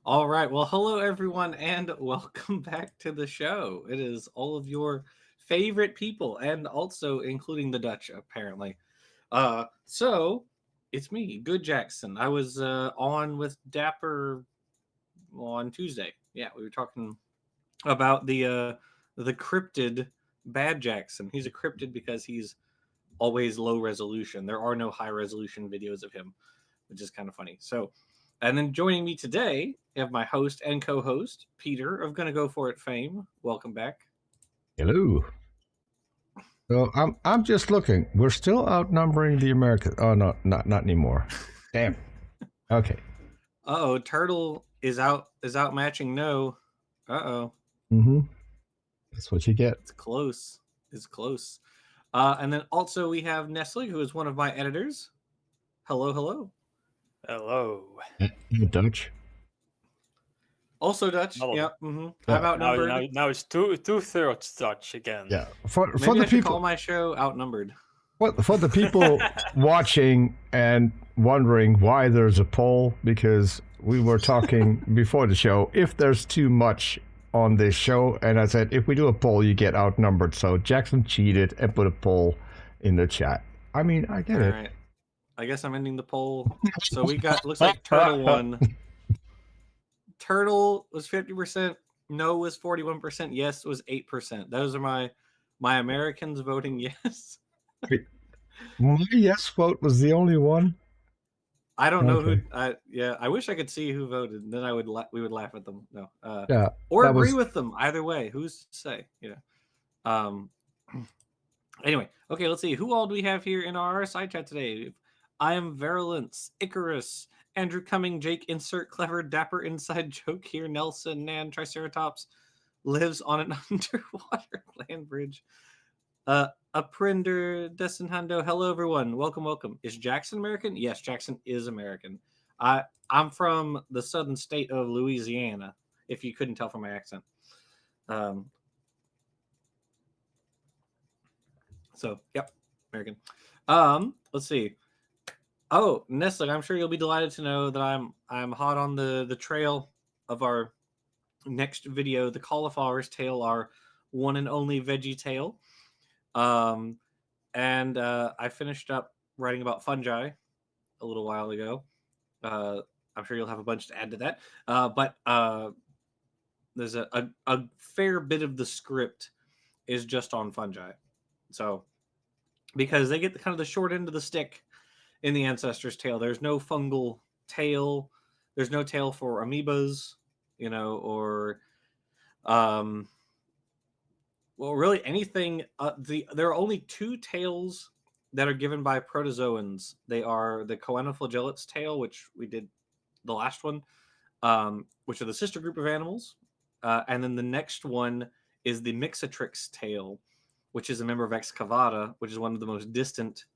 All right. Well, hello everyone, and welcome back to the show. It is all of your favorite people, and also including the Dutch, apparently. So it's me, Good Jackson. I was on with Dapper on Tuesday. Yeah, we were talking about the cryptid Bad Jackson. He's a cryptid because he's always low resolution. There are no high resolution videos of him, which is kind of funny. So, and then joining me today, I have my host and co-host Peter of Gonna Go For It fame. Welcome back. Hello. So I'm just looking. We're still outnumbering the Americans. Oh no, not anymore. Damn. Okay. Uh oh, Turtle is outmatching No. Uh oh, Mm-hmm. That's what you get. it's close. It's close. And then also we have Nestle, who is one of my editors. Hello, hello. Hello. You Dutch. Also Dutch. Another. Yep. I'm Yeah. outnumbered. Now it's two-thirds Dutch again. Yeah. For Maybe the I should call people my show Outnumbered. for the people watching and wondering why there's a poll, because we were talking before the show if there's too much on this show, and I said if we do a poll you get outnumbered. So Jackson cheated and put a poll in the chat. I mean, I get All it. right. I guess I'm ending the poll. So we got looks like Turtle won. Turtle was 50%, no was 41%, yes was 8%. Those are my Americans voting yes. My yes vote was the only one. I don't know Okay. who. Yeah, I wish I could see who voted. And then we would laugh at them. No, Yeah, or that agree was with them. Either way, who's to say? Um. Anyway, okay. Let's see. Who all do we have here in our side chat today? I am Virulence, Icarus, Andrew Cumming, Jake. Insert clever dapper inside joke here. Nelson, Nan, Triceratops lives on an underwater land bridge. Aprinder Desenhando. Hello, everyone. Welcome, welcome. Is Jackson American? Yes, Jackson is American. I'm from the southern state of Louisiana, if you couldn't tell from my accent. Um, yep, American. Let's see. Oh, Nestle, I'm sure you'll be delighted to know that I'm hot on the trail of our next video, the cauliflower's tail, our one and only veggie tail. Um, and I finished up writing about fungi a little while ago. I'm sure you'll have a bunch to add to that. But there's a fair bit of the script is just on fungi. So because they get kind of the short end of the stick in the ancestor's tail. There's no fungal tail. There's no tail for amoebas, or well, really anything. There are only two tails that are given by protozoans. They are the Coenoflagellate's tail, which we did the last one, which are the sister group of animals, and then the next one is the Mixatrix tail, which is a member of Excavata, which is one of the most distant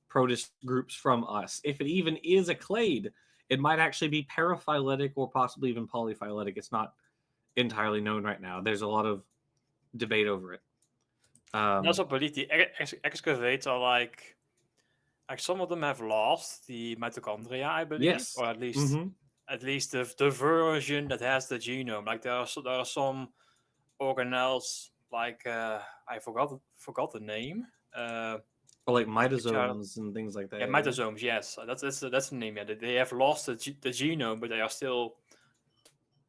protist groups from us. If it even is a clade, it might actually be paraphyletic or possibly even polyphyletic. It's not entirely known right now. There's a lot of debate over it. I also believe the excavates are like some of them have lost the mitochondria, I believe, Yes. or at least the version that has the genome. Like there are some organelles like I forgot the name. Or like mitosomes and things like that. Yeah, mitosomes. Yes, that's the name. Yeah, they have lost the genome, but they are still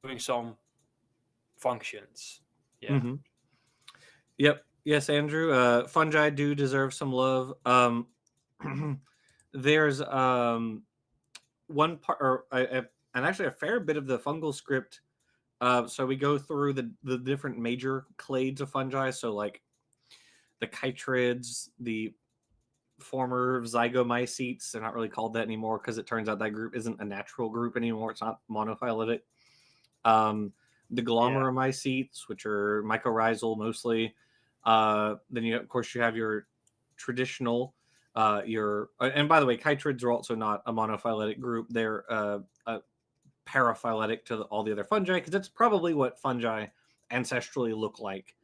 doing some functions. Yeah. Mm-hmm. Yep. Yes, Andrew. Fungi do deserve some love. There's one part, and actually a fair bit of the fungal script. So we go through the different major clades of fungi. So like the chytrids, the former zygomycetes. They're not really called that anymore because it turns out that group isn't a natural group anymore. It's not monophyletic. The glomeromycetes, which are mycorrhizal mostly. Then of course you have your traditional, and by the way, chytrids are also not a monophyletic group. They're paraphyletic to all the other fungi because that's probably what fungi ancestrally look like,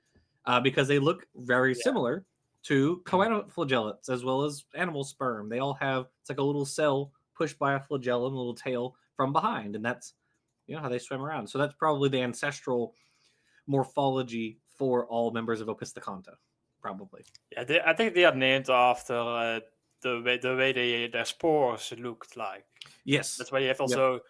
because they look very similar to coenoflagellates as well as animal sperm. They all have, it's like a little cell pushed by a flagellum, a little tail from behind, and that's how they swim around. So that's probably the ancestral morphology for all members of Opisthocanta, probably. Yeah, I think they are named after the way their spores looked like. Yes. That's why you have also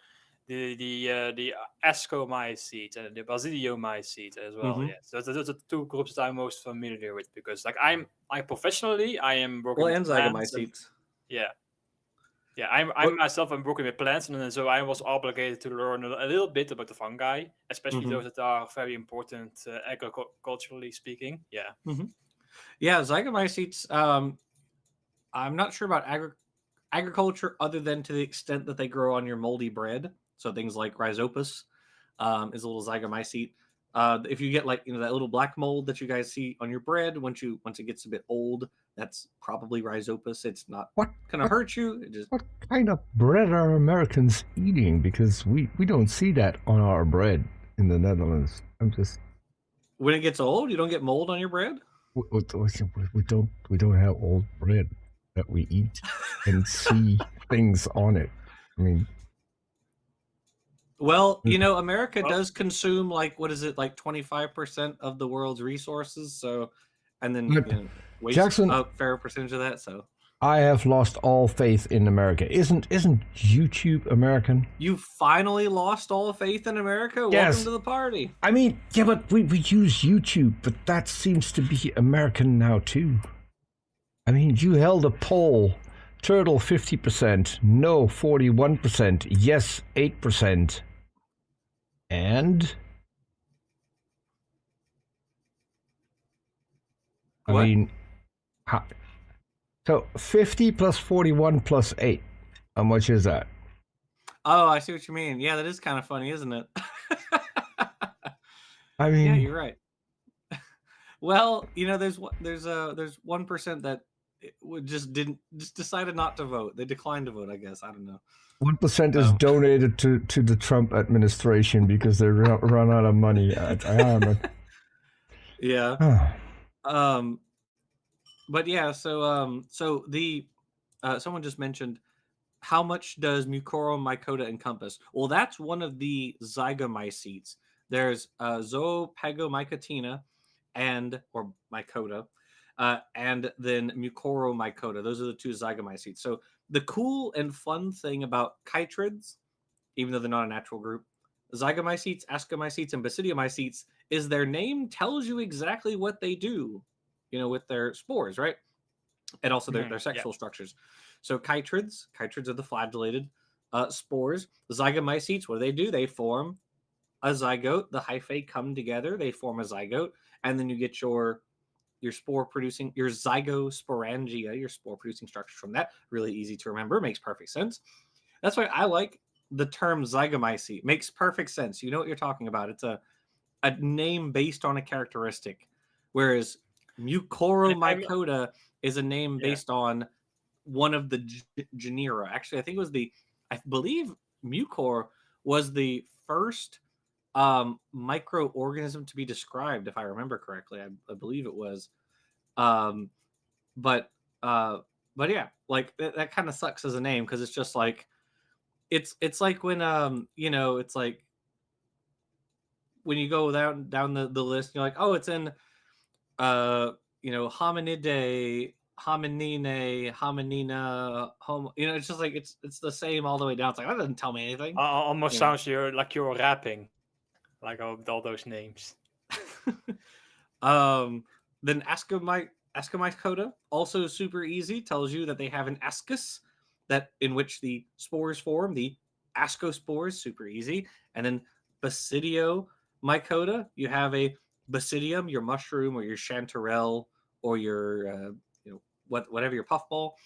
the ascomycetes and the basidiomycetes as well. Mhm. Yeah, so those are the two groups that I'm most familiar with, because like I professionally I am working Well, with and plants. zygomycetes. Yeah, I'm myself. I'm working with plants, and then so I was obligated to learn a little bit about the fungi, especially those that are very important agriculturally speaking. Yeah. Yeah, zygomycetes. I'm not sure about agriculture other than to the extent that they grow on your moldy bread. So things like rhizopus is a little zygomycete. If you get like that little black mold that you guys see on your bread, once it gets a bit old, that's probably rhizopus. It's not gonna hurt you. What kind of bread are Americans eating? Because we don't see that on our bread in the Netherlands. When it gets old, you don't get mold on your bread. We don't have old bread that we eat and see things on it. I mean, well, America does consume like 25% of the world's resources. So, and then waste Jackson, a fair percentage of that. So I have lost all faith in America. Isn't YouTube American? You finally lost all faith in America? Yes. Welcome to the party. I mean, yeah, but we use YouTube, but that seems to be American now too. I mean, you held a poll. Turtle 50%, no 41%, yes 8%. And I What? mean, so 50 plus 41 plus 8. How much is that? Oh, I see what you mean. Yeah, that is kind of funny, isn't it? I mean, yeah, you're right. Well, there's 1% that just decided not to vote. They declined to vote, I guess. I don't know. 1% is donated to the Trump administration because they run out of money. Yeah. But yeah, so the someone just mentioned, how much does Mucoromycota encompass? Well, that's one of the zygomycetes. There's Zoopagomycotina or mycota, and then Mucoromycota. Those are the two zygomycetes. So the cool and fun thing about chytrids, even though they're not a natural group, zygomycetes, ascomycetes, and basidiomycetes, is their name tells you exactly what they do, with their spores, right? And also their sexual structures. So chytrids are the flagellated spores. The zygomycetes, what do? They form a zygote. The hyphae come together, they form a zygote, and then you get your spore producing, your zygosporangia, your spore producing structures from that. Really easy to remember, makes perfect sense. That's why I like the term zygomycete. Makes perfect sense. You know what you're talking about. It's a name based on a characteristic, whereas Mucoromycota is a name based on one of the genera. Actually, I believe Mucor was the first microorganism to be described, if I remember correctly. I believe it was. But yeah, like that kind of sucks as a name, because it's just like it's like when it's like when you go down the list, you're like, oh, it's in hominidae, hominine, hominina, homo. It's just like it's the same all the way down. It's like, that doesn't tell me anything. Almost sounds like you're rapping, like all those names. Then Ascomycota, also super easy, tells you that they have an ascus in which the spores form, the ascospores, super easy. And then Basidiomycota, you have a basidium, your mushroom or your chanterelle or your whatever, your puffball,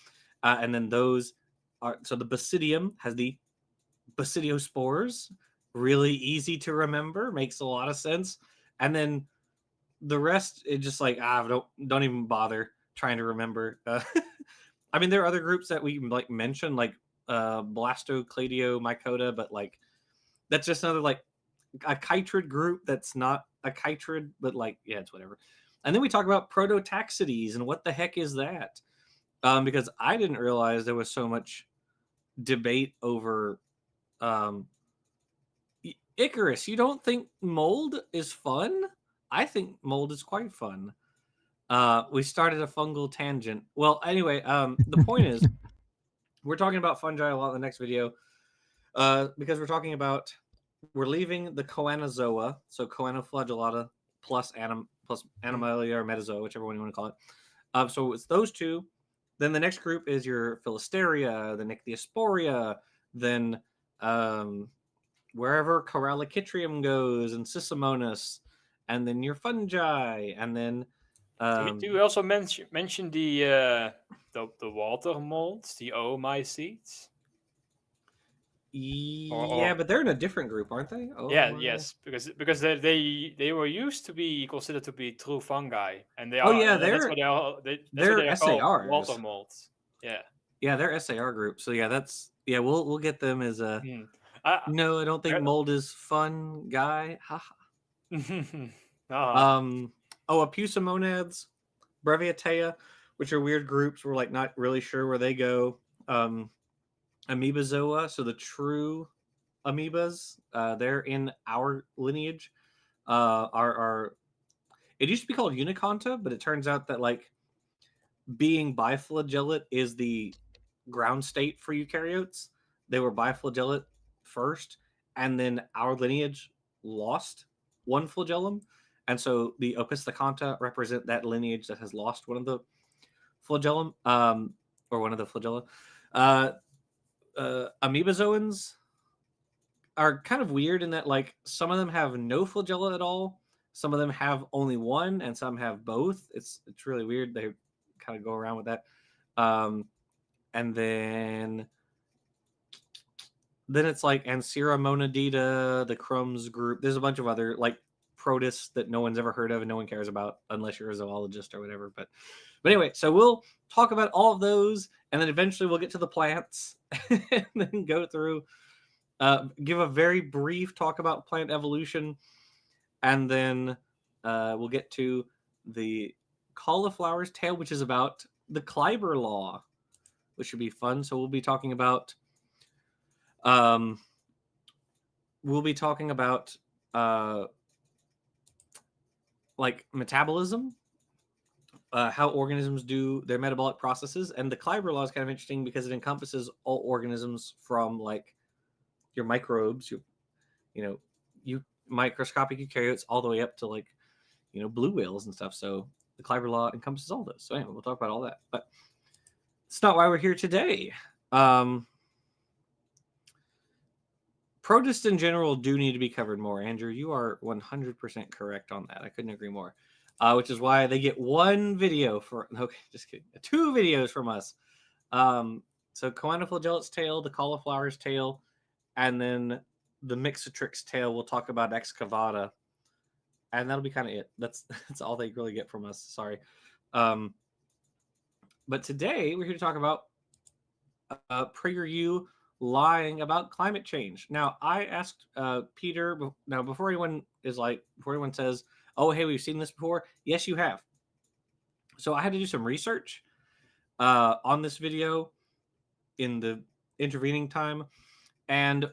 and then those are, so the basidium has the basidiospores, really easy to remember, makes a lot of sense. And then the rest, it just like, don't even bother trying to remember. I mean, there are other groups that we like mention, like Blastocladiomycota, but like that's just another like a chytrid group that's not a chytrid, but like, yeah, it's whatever. And then we talk about prototaxides, and what the heck is that? Because I didn't realize there was so much debate over Icarus, you don't think mold is fun? I think mold is quite fun. We started a fungal tangent. Well, anyway, the point is, we're talking about fungi a lot in the next video, because we're leaving the Choanozoa, so Choanoflagellata plus Animalia or Metazoa, whichever one you want to call it. So it's those two. Then the next group is your Philisteria, the Nyctiosporia, then wherever Corallicytrium goes, and Sisymonas, and then your fungi, and then Do you also mention the water molds, the oomycetes? yeah, but they're in a different group, aren't they? Oh, Yes, because they were used to be considered to be true fungi, and they Oh, are. yeah, and that's what they are. That's what they are called, SARs. water molds. Yeah. Yeah, they're SAR group. So yeah, we'll get them as a. No, I don't think mold is fun, guy. Haha. Apusomonads, Breviatea, which are weird groups. We're like not really sure where they go. Amoebozoa, so the true amoebas, they're in our lineage. Are it used to be called Uniconta, but it turns out that like being biflagellate is the ground state for eukaryotes. They were biflagellate first, and then our lineage lost one flagellum, and so the Opisthocanta represent that lineage that has lost one of the flagellum, or one of the flagella. Amoebozoans are kind of weird in that like some of them have no flagella at all, some of them have only one, and some have both. It's really weird. They kind of go around with that. And then it's like Ansera monadita, the Crumbs group. There's a bunch of other like protists that no one's ever heard of and no one cares about unless you're a zoologist or whatever. But anyway, so we'll talk about all of those, and then eventually we'll get to the plants, and then go through, give a very brief talk about plant evolution, and then we'll get to the cauliflower's tail, which is about the Kleiber law, which should be fun. So we'll be talking about like metabolism, how organisms do their metabolic processes, and the Kleiber law is kind of interesting because it encompasses all organisms from like your microbes, you microscopic eukaryotes, all the way up to like blue whales and stuff. So the Kleiber law encompasses all those. So anyway, we'll talk about all that, but it's not why we're here today. Protists in general do need to be covered more. Andrew, you are 100% correct on that. I couldn't agree more. Which is why they get one video just kidding. 2 videos from us. So Choanoflagellate's tail, the cauliflower's tail, and then the Mixotrix tail. We'll talk about excavata, and that'll be kind of it. That's all they really get from us. Sorry. But today we're here to talk about PragerU lying about climate change. Now, I asked Peter. Now, before anyone says, "Oh, hey, we've seen this before," yes, you have. So I had to do some research on this video in the intervening time, and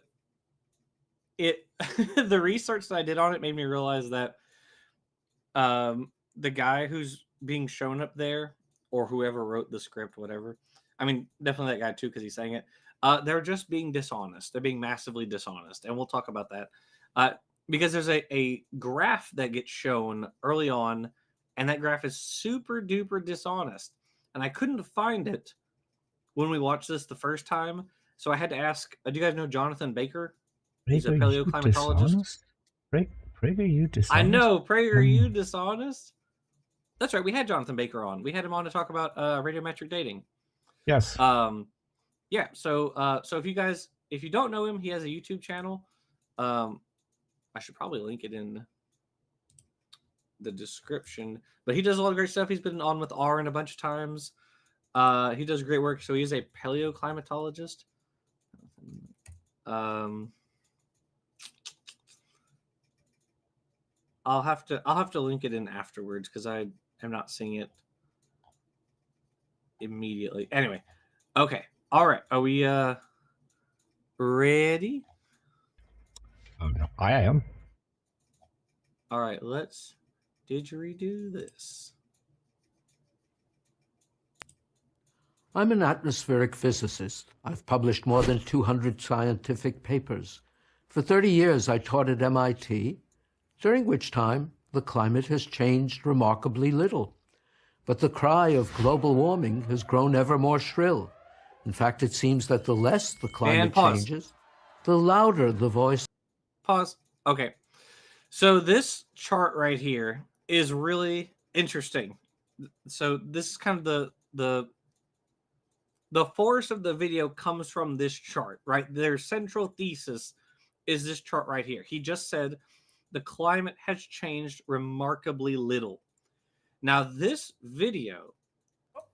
the research that I did on it made me realize that the guy who's being shown up there, or whoever wrote the script, whatever. I mean, definitely that guy too, because he's saying it. They're just being dishonest. They're being massively dishonest, and we'll talk about that. Because there's a graph that gets shown early on, and that graph is super duper dishonest. And I couldn't find it when we watched this the first time, so I had to ask. Do you guys know Jonathan Baker? He's a paleoclimatologist. PragerU dishonest? I know, PragerU dishonest. That's right. We had Jonathan Baker on. We had him on to talk about radiometric dating. Yes. Yeah. So if you don't know him, he has a YouTube channel. I should probably link it in the description. But he does a lot of great stuff. He's been on with Aaron a bunch of times. He does great work. So he is a paleoclimatologist. I'll have to link it in afterwards because I am not seeing it immediately. Anyway, okay, all right. Are we ready? Oh, no. I am. All right, let's didgeridoo this. I'm an atmospheric physicist. I've published more than 200 scientific papers. For 30 years, I taught at MIT, during which time the climate has changed remarkably little. But the cry of global warming has grown ever more shrill. In fact, it seems that the less the climate changes, the louder the voice. Pause. Okay. So this chart right here is really interesting. So this is kind of the force of the video comes from this chart, right? Their central thesis is this chart right here. He just said the climate has changed remarkably little. Now, this video.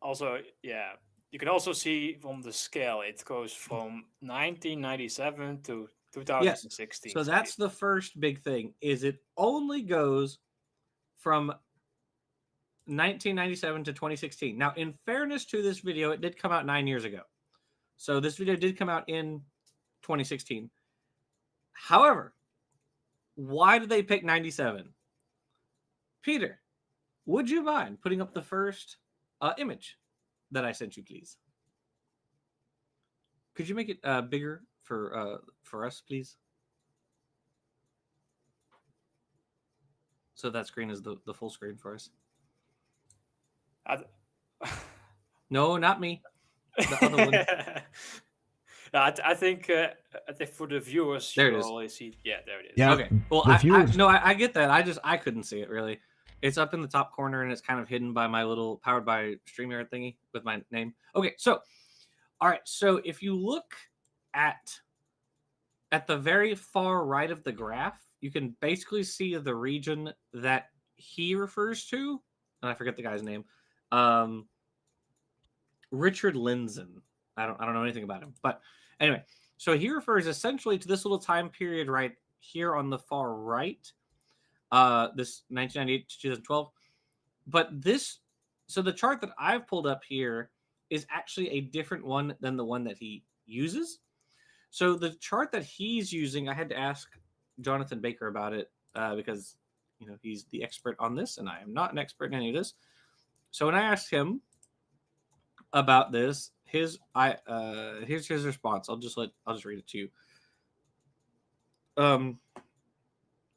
Also, yeah, you can also see from the scale, it goes from 1997 to 2016. Yes. So that's the first big thing, is it only goes from 1997 to 2016. Now, in fairness to this video, it did come out 9 years ago. So this video did come out in 2016. However, why did they pick 97? Peter, would you mind putting up the first image that I sent you, please? Could you make it bigger for us, please? So that screen is the full screen for us. No, not me. The other one. I think for the viewers, there you it is. always see. Yeah, there it is. Yeah. Okay. Well, I get that. I couldn't see it really. It's up in the top corner and it's kind of hidden by my little powered by StreamYard thingy with my name. Okay, so all right. So if you look at the very far right of the graph, you can basically see the region that he refers to, and I forget the guy's name. Richard Lindzen. I don't know anything about him, but anyway, so he refers essentially to this little time period right here on the far right, this 1998 to 2012. But so the chart that I've pulled up here is actually a different one than the one that he uses. So the chart that he's using, I had to ask Jonathan Baker about it because he's the expert on this, and I am not an expert in any of this. So when I asked him about this, here's his response. I'll just read it to you.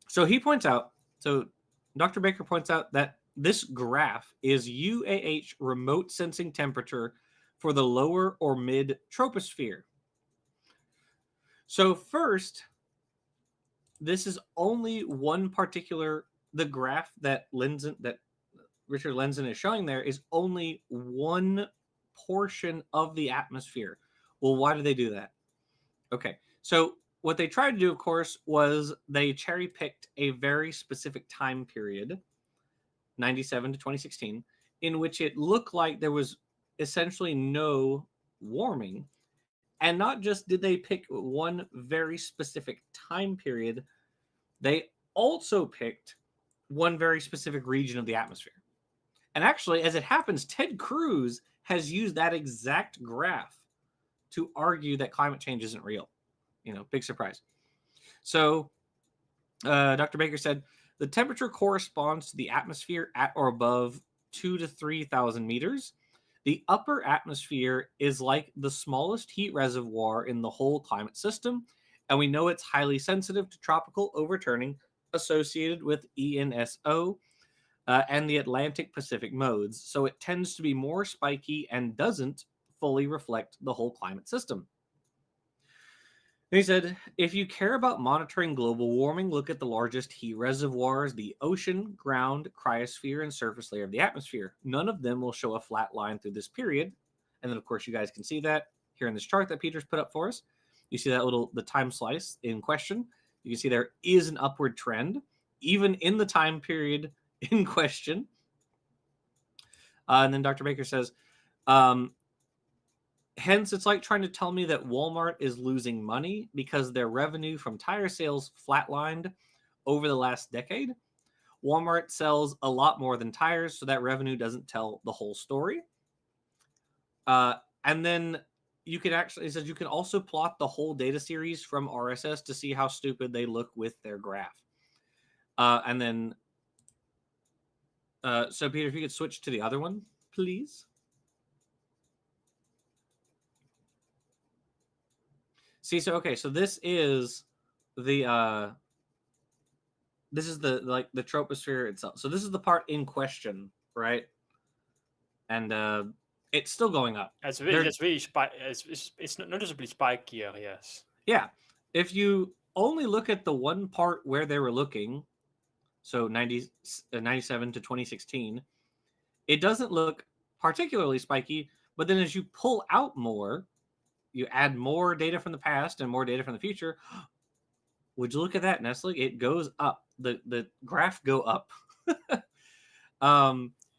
So he points out, so Dr. Baker points out that this graph is UAH remote sensing temperature for the lower or mid troposphere. So first, this is only one particular, the graph that Richard Lindzen is showing there is only one portion of the atmosphere. Well, why do they do that? Okay, so what they tried to do, of course, was they cherry picked a very specific time period, 97 to 2016, in which it looked like there was essentially no warming. And not just did they pick one very specific time period, they also picked one very specific region of the atmosphere. And actually, as it happens, Ted Cruz has used that exact graph to argue that climate change isn't real. Big surprise. So Dr. Baker said, the temperature corresponds to the atmosphere at or above 2,000 to 3,000 meters. The upper atmosphere is like the smallest heat reservoir in the whole climate system, and we know it's highly sensitive to tropical overturning associated with ENSO and the Atlantic Pacific modes, so it tends to be more spiky and doesn't fully reflect the whole climate system. And he said, if you care about monitoring global warming, look at the largest heat reservoirs, the ocean, ground, cryosphere, and surface layer of the atmosphere. None of them will show a flat line through this period. And then, of course, you guys can see that here in this chart that Peter's put up for us. You see that the time slice in question. You can see there is an upward trend, even in the time period in question. And then Dr. Baker says, hence, it's like trying to tell me that Walmart is losing money because their revenue from tire sales flatlined over the last decade. Walmart sells a lot more than tires, so that revenue doesn't tell the whole story. And then you can actually, it says you can also plot the whole data series from RSS to see how stupid they look with their graph. And then, so Peter, if you could switch to the other one, please. See, so okay, so this is the the troposphere itself. So this is the part in question, right? And it's still going up. It's really it's noticeably spikier, yes. Yeah. If you only look at the one part where they were looking, so 97 to 2016, it doesn't look particularly spiky, but then as you pull out more, you add more data from the past and more data from the future. Would you look at that, Nestle? It goes up. The graph go up.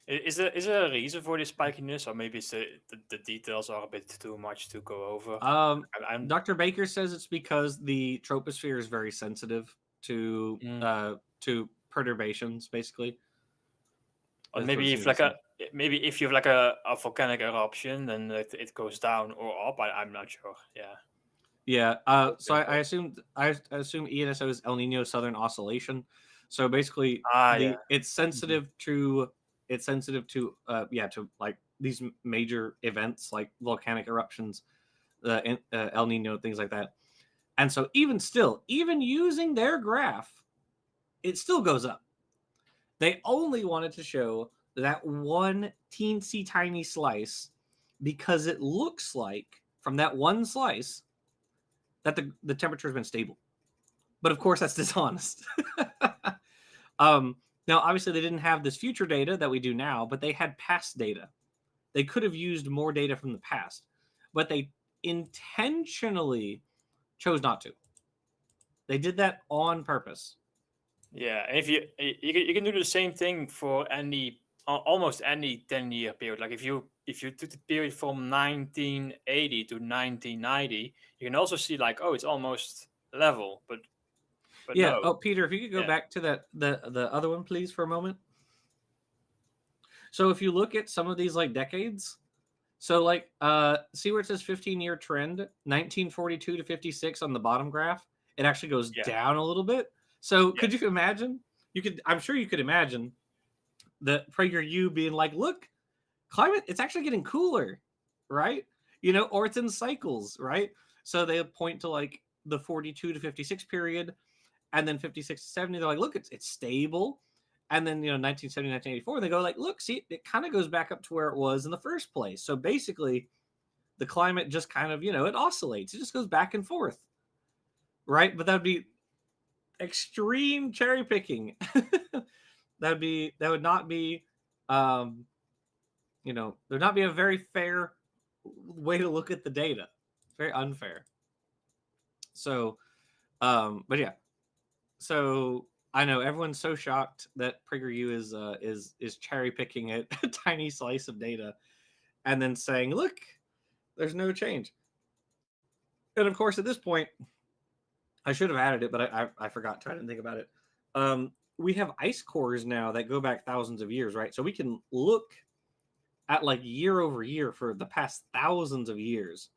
Is there a reason for this spikiness, or maybe it's the details are a bit too much to go over? Dr. Baker says it's because the troposphere is very sensitive to perturbations, basically. Or maybe if if you have a volcanic eruption, then it goes down or up. I'm not sure. Yeah. Yeah. So I assume ENSO is El Nino Southern Oscillation. So basically, it's sensitive to to like these major events like volcanic eruptions, El Nino, things like that. And so even using their graph, it still goes up. They only wanted to show that one teensy tiny slice because it looks like from that one slice that the temperature has been stable. But of course, that's dishonest. Now, obviously, they didn't have this future data that we do now, but they had past data. They could have used more data from the past, but they intentionally chose not to. They did that on purpose. Yeah, and if you can do the same thing for almost any 10-year period. Like if you took the period from 1980 to 1990, you can also see like, oh, it's almost level, but yeah. No. Oh, Peter, if you could go back to the other one, please, for a moment. So if you look at some of these like decades, so like see where it says 15-year trend, 1942 to 56 on the bottom graph, it actually goes down a little bit. So could you imagine? I'm sure you could imagine the PragerU being like, look, climate, it's actually getting cooler, right? Or it's in cycles, right? So they point to like the 42 to 56 period, and then 56 to 70, they're like, look, it's stable. And then 1970, 1984, they go like, look, see, it kind of goes back up to where it was in the first place. So basically, the climate just kind of, it oscillates. It just goes back and forth, right? But that would be extreme cherry picking. That would not be there would not be a very fair way to look at the data. Very unfair. So but yeah, so I know everyone's so shocked that PragerU is cherry picking a tiny slice of data and then saying, look, there's no change. And of course, at this point, I should have added it, but I forgot to. I didn't think about it. We have ice cores now that go back thousands of years, right? So we can look at like year over year for the past thousands of years,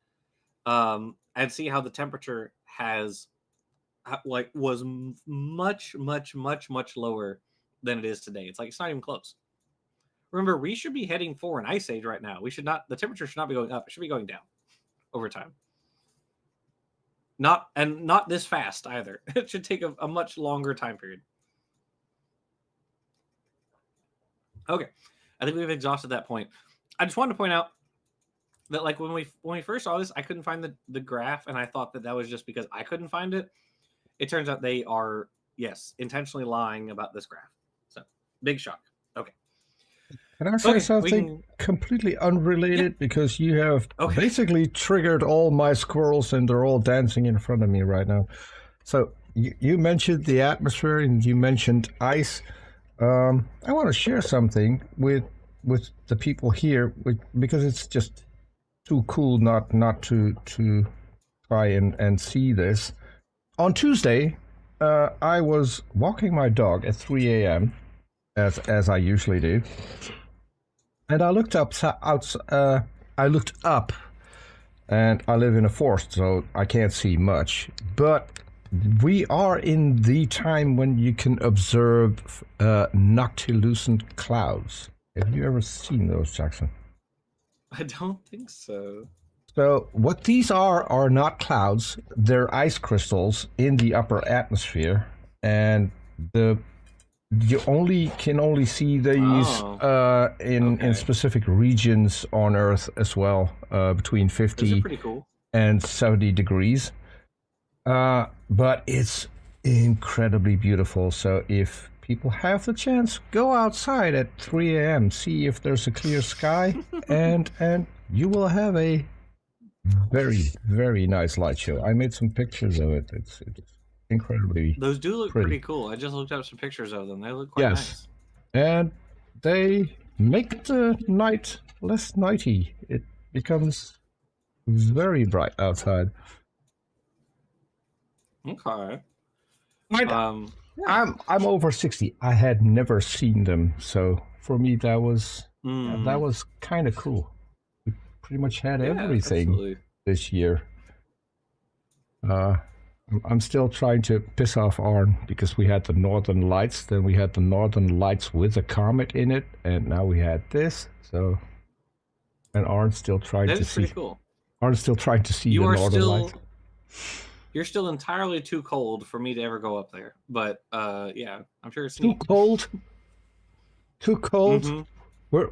and see how the temperature was much, much, much, much lower than it is today. It's like it's not even close. Remember, we should be heading for an ice age right now. The temperature should not be going up. It should be going down over time. Not this fast either. It should take a much longer time period. Okay, I think we've exhausted that point. I just wanted to point out that like when we first saw this, I couldn't find the graph, and I thought that was just because I couldn't find it. It turns out they are, intentionally lying about this graph. So big shock. Okay. Can I say something completely unrelated? Because you have basically triggered all my squirrels and they're all dancing in front of me right now. So you mentioned the atmosphere and you mentioned ice. I want to share something with the people here because it's just too cool not to try and see this. On Tuesday, I was walking my dog at 3 a.m. as I usually do. And I looked up and I live in a forest, so I can't see much. But we are in the time when you can observe Noctilucent clouds. Have you ever seen those, Jackson? I don't think so. So what these are not clouds. They're ice crystals in the upper atmosphere, and you can only see these in specific regions on Earth as well, between Those 50 are pretty cool. and 70 degrees. But it's incredibly beautiful. So if people have the chance, go outside at 3 a.m., see if there's a clear sky, and you will have a very, very nice light show. I made some pictures of it. It's incredibly Those do look pretty. pretty cool. I just looked up some pictures of them. They look quite nice. And they make the night less nighty. It becomes very bright outside. Okay. I'm over 60. I had never seen them, so for me that was kind of cool. We pretty much had everything absolutely. this year. I'm still trying to piss off Arn because we had the Northern Lights, then we had the Northern Lights with a comet in it, and now we had this. So, and Arn's still trying That to is see. pretty cool. Arn's still trying to see You the are Northern Lights. You're still entirely too cold for me to ever go up there. But yeah, I'm sure it's Too neat. cold. Too cold. Mm-hmm.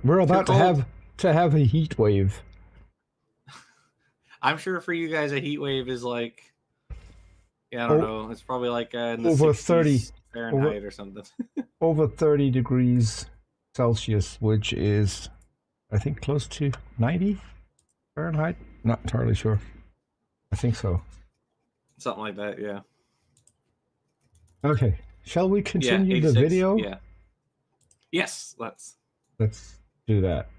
We're about to have a heat wave. I'm sure for you guys a heat wave is like, I don't know. It's probably like in the over 60s 30 Fahrenheit or something. Over 30 degrees Celsius, which is, I think, close to 90 Fahrenheit. Not entirely sure. I think so. Something like that, yeah. Okay, shall we continue 86, the video? Yeah. Yes, let's do that.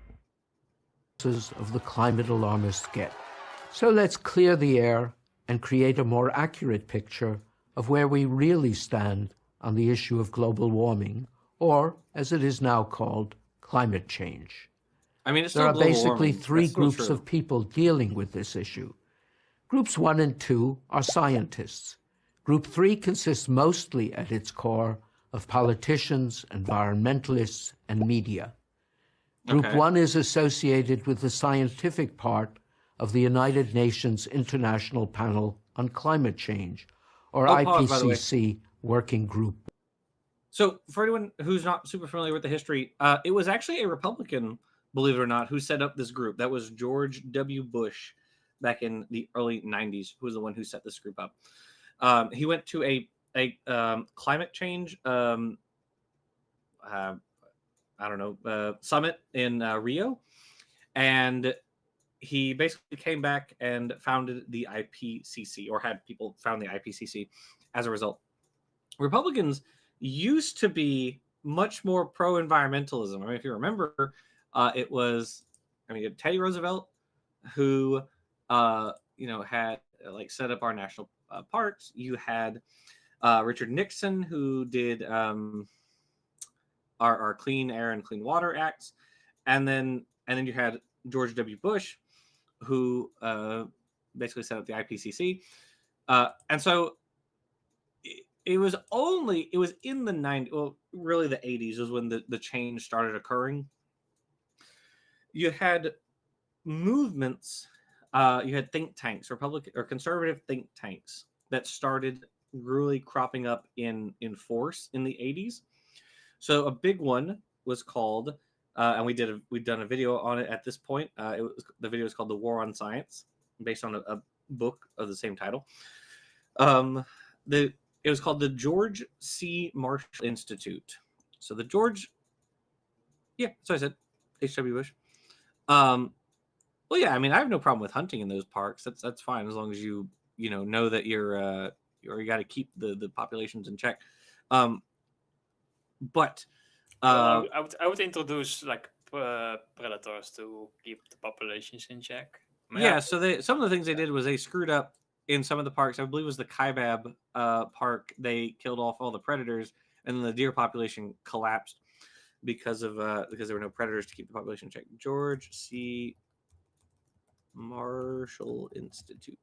Of the climate alarmists get. So let's clear the air and create a more accurate picture of where we really stand on the issue of global warming, or, as it is now called, climate change. I mean, it's there still are global basically warming. three That's still groups true. of people dealing with this issue. Groups 1 and 2 are scientists. Group 3 consists mostly, at its core, of politicians, environmentalists, and media. Group 1 is associated with the scientific part of the United Nations International Panel on Climate Change, or pause, by the way. IPCC Working Group. So, for anyone who's not super familiar with the history, it was actually a Republican, believe it or not, who set up this group. That was George W. Bush back in the early 90s, who was the one who set this group up. He went to a climate change, summit in Rio, and he basically came back and founded the IPCC, or had people found the IPCC as a result. Republicans used to be much more pro-environmentalism. I mean, if you remember, it was, you had Teddy Roosevelt, who, had set up our national parks. You had Richard Nixon, who did our Clean Air and Clean Water Acts, and then you had George W. Bush, who basically set up the IPCC, and so it was in the 90s, well, really the 80s was when the change started occurring. You had movements, you had think tanks, Republican or conservative think tanks that started really cropping up in force in the 80s. So a big one was called, and we've done a video on it at this point. The video is called "The War on Science," based on a book of the same title. It was called the George C. Marshall Institute. So the George, so I said H.W. Bush. Well, yeah, I mean, I have no problem with hunting in those parks. That's fine as long as you know that you got to keep the populations in check. But I would introduce predators to keep the populations in check. So some of the things they did was they screwed up in some of the parks. I believe it was the Kaibab park. They killed off all the predators, and then the deer population collapsed because there were no predators to keep the population in check. George C. Marshall Institute.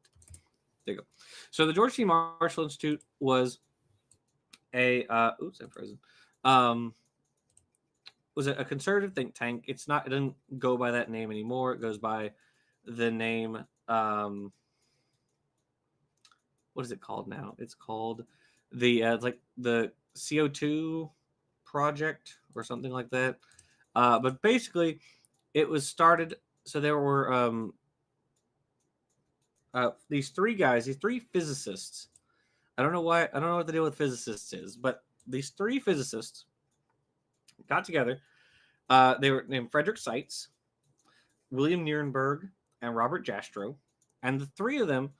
There you go. So the George T. Marshall Institute was a oops, I'm frozen. Was a conservative think tank. It doesn't go by that name anymore. It goes by the name what is it called now? It's called it's like the CO2 project or something like that. But basically it was started, so there were these three guys, these three physicists. I don't know what the deal with physicists is, but these three physicists got together. They were named Frederick Seitz, William Nierenberg, and Robert Jastrow, and the three of them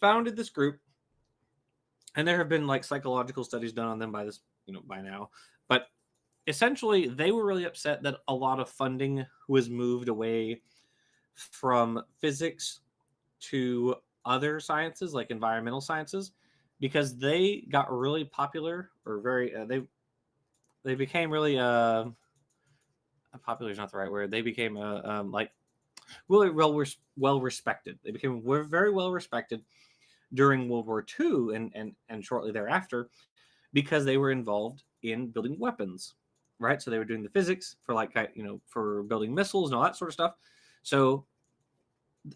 founded this group. And there have been like psychological studies done on them by now. But essentially, they were really upset that a lot of funding was moved away from physics to other sciences like environmental sciences, because they got really popular, or very they became really popular is not the right word. They became like really well respected. They became very well respected during World War II and shortly thereafter, because they were involved in building weapons, right? So they were doing the physics for for building missiles and all that sort of stuff. So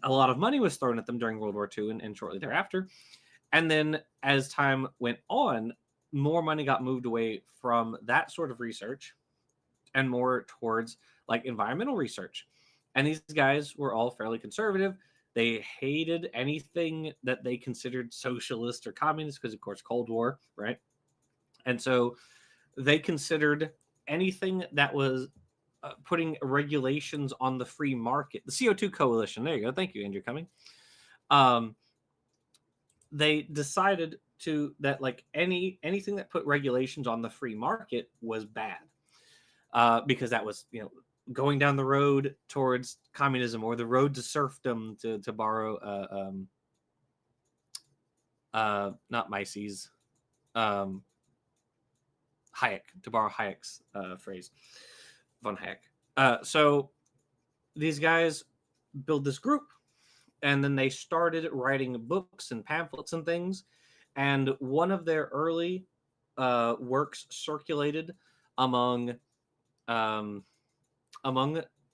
a lot of money was thrown at them during World War II and shortly thereafter. And then as time went on, more money got moved away from that sort of research and more towards like environmental research. And these guys were all fairly conservative. They hated anything that they considered socialist or communist because, of course, Cold War, right? And so they considered anything that was putting regulations on the free market. The CO2 Coalition. There you go. Thank you, Andrew Cumming. They decided that like anything that put regulations on the free market was bad, because that was going down the road towards communism, or the road to serfdom, to borrow not Mises, Hayek, to borrow Hayek's phrase, von Hayek. So these guys build this group, and then they started writing books and pamphlets and things. And one of their early works circulated among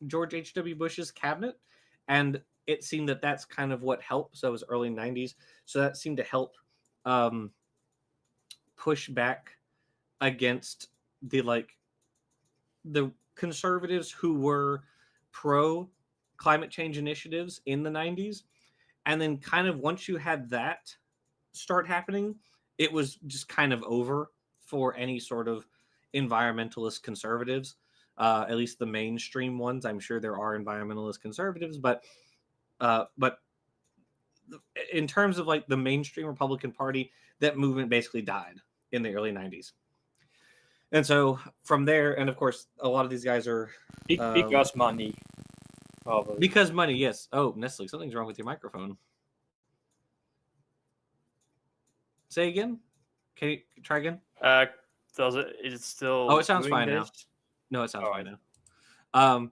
George H.W. Bush's cabinet, and it seemed that that's kind of what helped. So it was early 90s. So that seemed to help push back against the conservatives who were pro climate change initiatives in the 90s. And then kind of once you had that start happening, it was just kind of over for any sort of environmentalist conservatives, at least the mainstream ones. I'm sure there are environmentalist conservatives, but in terms of like the mainstream Republican Party, that movement basically died in the early 90s. And so from there, and of course, a lot of these guys are because money. Probably. Because money, yes. Oh, Nestle, something's wrong with your microphone. Say again? Can you try again? Is it still? Oh, it sounds fine now. No, it sounds fine now.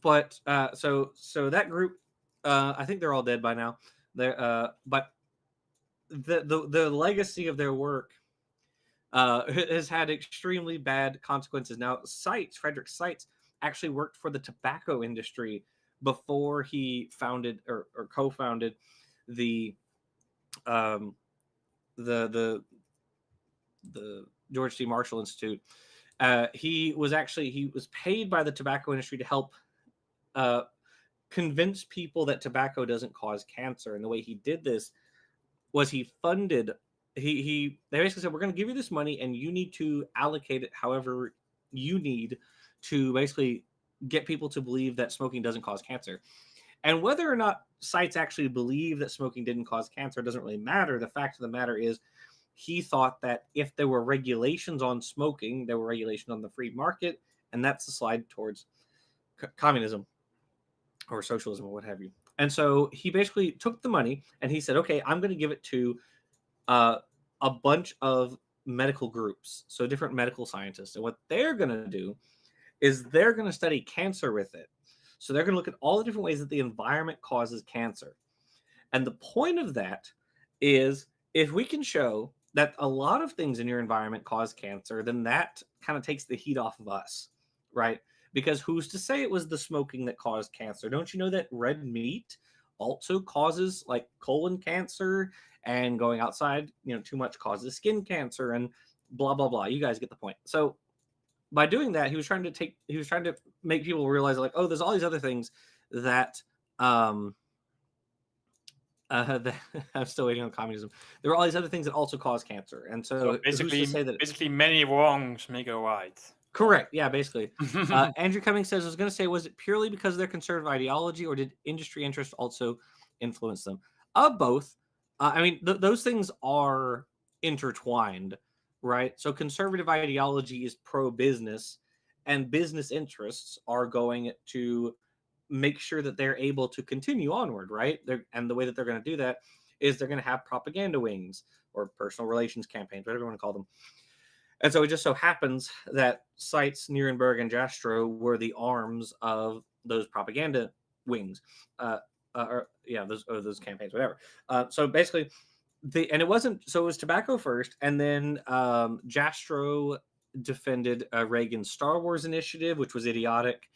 But so that group, I think they're all dead by now. But the legacy of their work has had extremely bad consequences. Now, Frederick Seitz actually worked for the tobacco industry before he founded or co-founded the George T. Marshall Institute. He was paid by the tobacco industry to help convince people that tobacco doesn't cause cancer. And the way he did this was they basically said, we're going to give you this money and you need to allocate it however you need to basically get people to believe that smoking doesn't cause cancer. And whether or not Seitz actually believed that smoking didn't cause cancer doesn't really matter. The fact of the matter is, he thought that if there were regulations on smoking, there were regulations on the free market, and that's the slide towards communism or socialism or what have you. And so he basically took the money and he said, okay, I'm going to give it to a bunch of medical groups, so different medical scientists. And what they're going to do is they're going to study cancer with it. So they're going to look at all the different ways that the environment causes cancer. And the point of that is if we can show that a lot of things in your environment cause cancer, then that kind of takes the heat off of us, right? Because who's to say it was the smoking that caused cancer? Don't you know that red meat also causes like colon cancer, and going outside, too much causes skin cancer, and blah blah blah. You guys get the point. So by doing that, he was trying to make people realize like, oh, there's all these other things that I'm still waiting on communism. There are all these other things that also cause cancer, and so who's to say that basically many wrongs make a right. Correct. Yeah, basically. Andrew Cummings says, I was going to say, was it purely because of their conservative ideology, or did industry interest also influence them? Both. I mean, those things are intertwined, right? So conservative ideology is pro-business, and business interests are going to make sure that they're able to continue onward, right? And the way that they're going to do that is they're going to have propaganda wings or personal relations campaigns, whatever you want to call them. And so it just so happens that Seitz, Nuremberg, and Jastrow were the arms of those propaganda wings, those campaigns, whatever. So basically, it was tobacco first, and then Jastrow defended Reagan's Star Wars initiative, which was idiotic.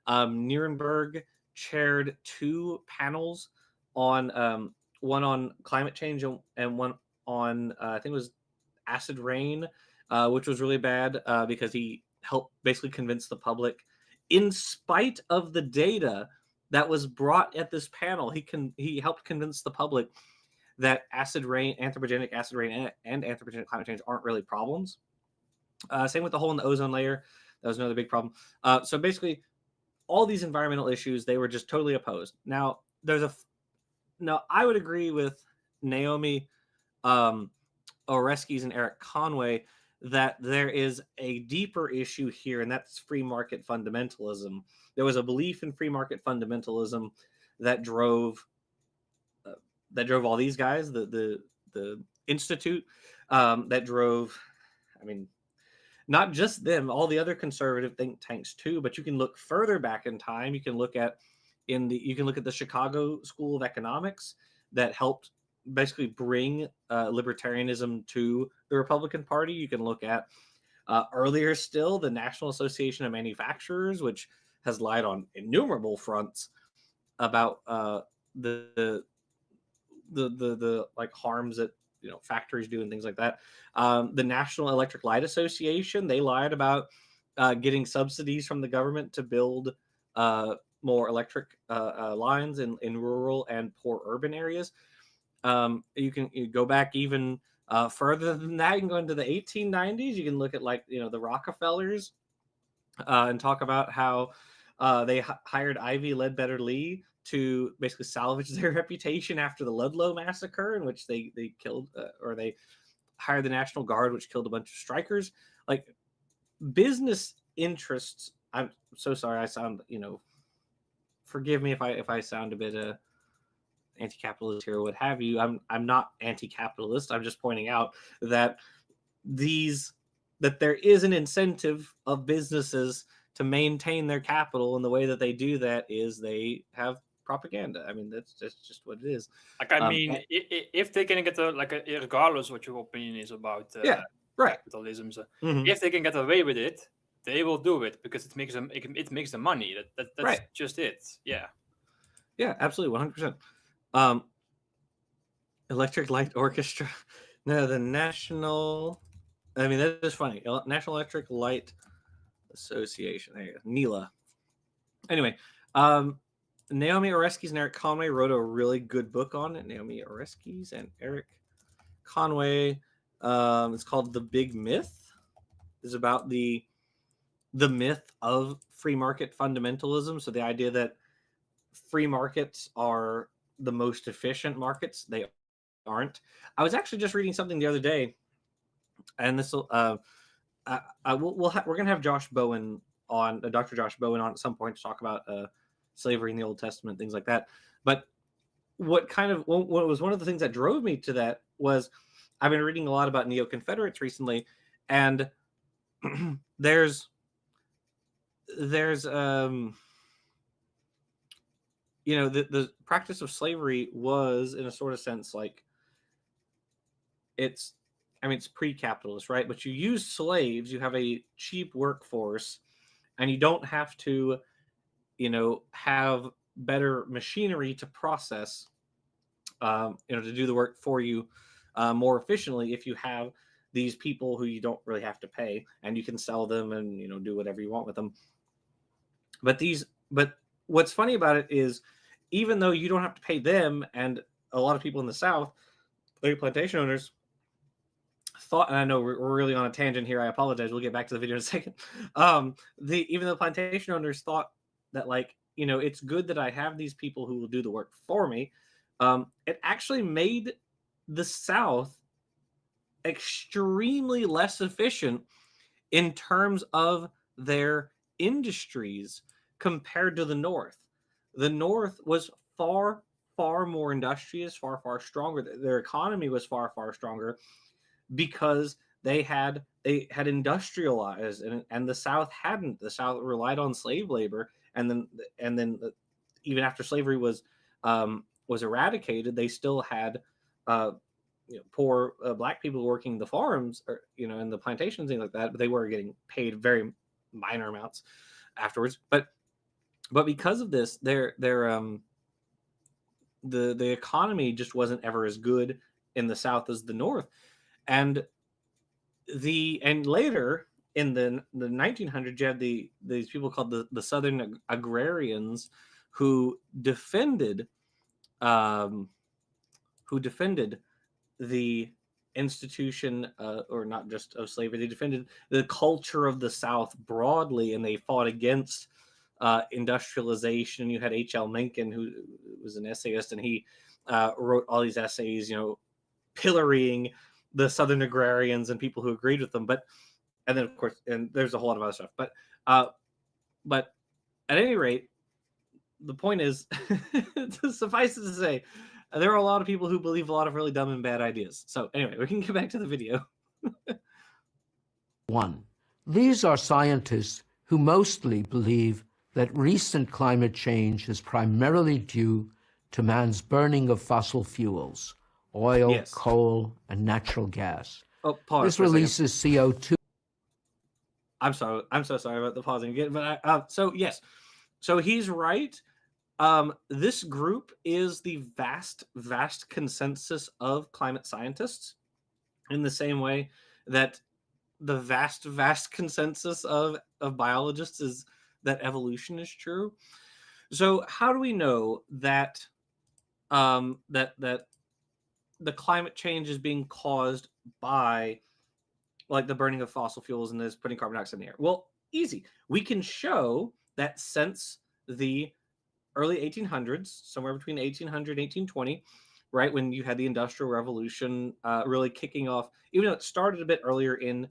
Nuremberg chaired 2 panels on one on climate change and one on I think it was acid rain. Which was really bad because he helped basically convince the public, in spite of the data that was brought at this panel, he helped convince the public that anthropogenic acid rain, and anthropogenic climate change aren't really problems. Same with the hole in the ozone layer. That was another big problem. So basically, all these environmental issues, they were just totally opposed. Now, I would agree with Naomi Oreskes and Eric Conway that there is a deeper issue here, and that's free market fundamentalism. There was a belief in free market fundamentalism that drove all these guys, the Institute, that drove, I mean, not just them, all the other conservative think tanks too. But you can look further back in time. You can look at the Chicago School of Economics that helped basically bring libertarianism to the Republican Party. You can look at earlier still the National Association of Manufacturers, which has lied on innumerable fronts about the like harms that factories do and things like that. The National Electric Light Association, they lied about getting subsidies from the government to build more electric lines in rural and poor urban areas. You go back even further than that. You can go into the 1890s. You can look at the Rockefellers and talk about how they hired Ivy Ledbetter Lee to basically salvage their reputation after the Ludlow massacre, in which they killed or they hired the National Guard, which killed a bunch of strikers. Like, business interests. I'm so sorry. I sound, forgive me if I sound a bit anti-capitalist here or what have you. I'm not anti-capitalist. I'm just pointing out that there is an incentive of businesses to maintain their capital, and the way that they do that is they have propaganda. I mean, that's just what it is. Like, I mean, if they can get regardless what your opinion is about right, capitalism, if they can get away with it, they will do it because it makes them money. That's right. Just it. Yeah, absolutely, 100%. Electric Light Orchestra. No, the National. I mean, that is funny. National Electric Light Association. There you go. NELA. Anyway, Naomi Oreskes and Eric Conway wrote a really good book on it. Naomi Oreskes and Eric Conway. It's called The Big Myth. It's about the myth of free market fundamentalism. So the idea that free markets are the most efficient markets. They aren't. I was actually just reading something the other day, and this will we're gonna have Josh Bowen on, Dr. Josh Bowen on at some point to talk about slavery in the Old Testament, things like that. But what was one of the things that drove me to that was I've been reading a lot about neo-Confederates recently, and there's you know, the practice of slavery was, in a sort of sense, like it's, I mean, it's pre-capitalist, right? But you use slaves, you have a cheap workforce, and you don't have to, you know, have better machinery to process, you know, to do the work for you more efficiently if you have these people who you don't really have to pay, and you can sell them and, you know, do whatever you want with them. But what's funny about it is, even though you don't have to pay them, and a lot of people in the South, like plantation owners, thought, and I know we're really on a tangent here. I apologize. We'll get back to the video in a second. Even the plantation owners thought that, like, you know, it's good that I have these people who will do the work for me. It actually made the South extremely less efficient in terms of their industries compared to the North. The North was far, far more industrious, far, far stronger. Their economy was far, far stronger because they had industrialized, and the South hadn't. The South relied on slave labor, and then even after slavery was eradicated, they still had you know, poor black people working the farms, or, you know, in the plantations, things like that, but they were getting paid very minor amounts afterwards. But because of this, the economy just wasn't ever as good in the South as the North. And later in the 1900s, you had these people called the Southern agrarians who defended the institution, or not just of slavery. They defended the culture of the South broadly, and they fought against industrialization. You had H.L. Mencken, who was an essayist, and he wrote all these essays, you know, pillorying the Southern agrarians and people who agreed with them. And then of course, and there's a whole lot of other stuff. But at any rate, the point is, suffice it to say, there are a lot of people who believe a lot of really dumb and bad ideas. So anyway, we can get back to the video. 1. These are scientists who mostly believe that recent climate change is primarily due to man's burning of fossil fuels, oil, Yes. coal, and natural gas. Oh, pause. This for a second. releases CO2. I'm so sorry about the pausing again. But so yes, so he's right. This group is the vast consensus of climate scientists, in the same way that the vast consensus of biologists is that evolution is true. So how do we know that that the climate change is being caused by, like, the burning of fossil fuels and this putting carbon dioxide in the air? Well, easy. We can show that since the early 1800s, somewhere between 1800 and 1820, right, when you had the Industrial Revolution really kicking off. Even though it started a bit earlier in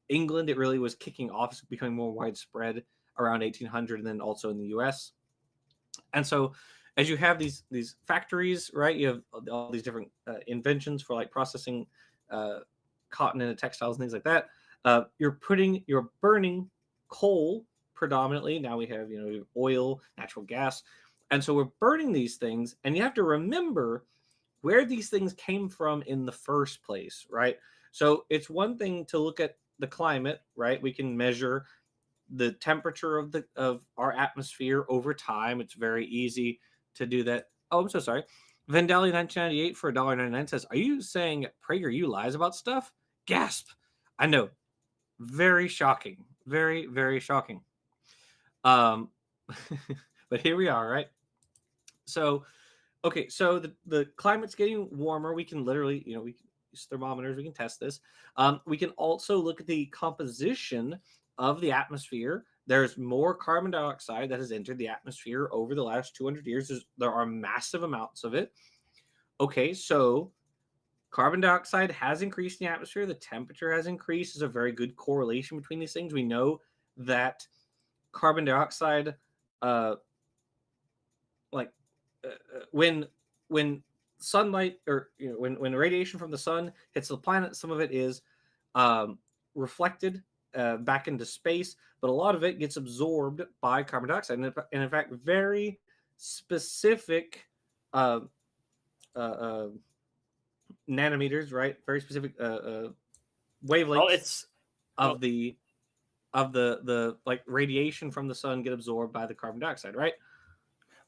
England, it really was kicking off, becoming more widespread around 1800, and then also in the US. And so as you have these factories, right, you have all these different inventions for, like, processing cotton into textiles and things like that. You're burning coal predominantly. Now we have, you know, oil, natural gas. And so we're burning these things, and you have to remember where these things came from in the first place, right? So it's one thing to look at the climate, right? We can measure the temperature of our atmosphere over time. It's very easy to do that. Oh, I'm so sorry. Vendali 1998 for $1.99 says, "Are you saying PragerU lies about stuff?" Gasp! I know, very shocking, very, very shocking. But here we are, right? So, okay, so the climate's getting warmer. We can literally, you know, we can use thermometers. We can test this. We can also look at the composition of the atmosphere. There's more carbon dioxide that has entered the atmosphere over the last 200 years. There are massive amounts of it. Okay, so carbon dioxide has increased in the atmosphere. The temperature has increased. There's a very good correlation between these things. We know that carbon dioxide, when sunlight, or, you know, when radiation from the sun hits the planet, some of it is reflected back into space, but a lot of it gets absorbed by carbon dioxide. And in fact, very, specific nanometers, right? Very specific wavelengths Well, it's of the like radiation from the sun get absorbed by the carbon dioxide, right?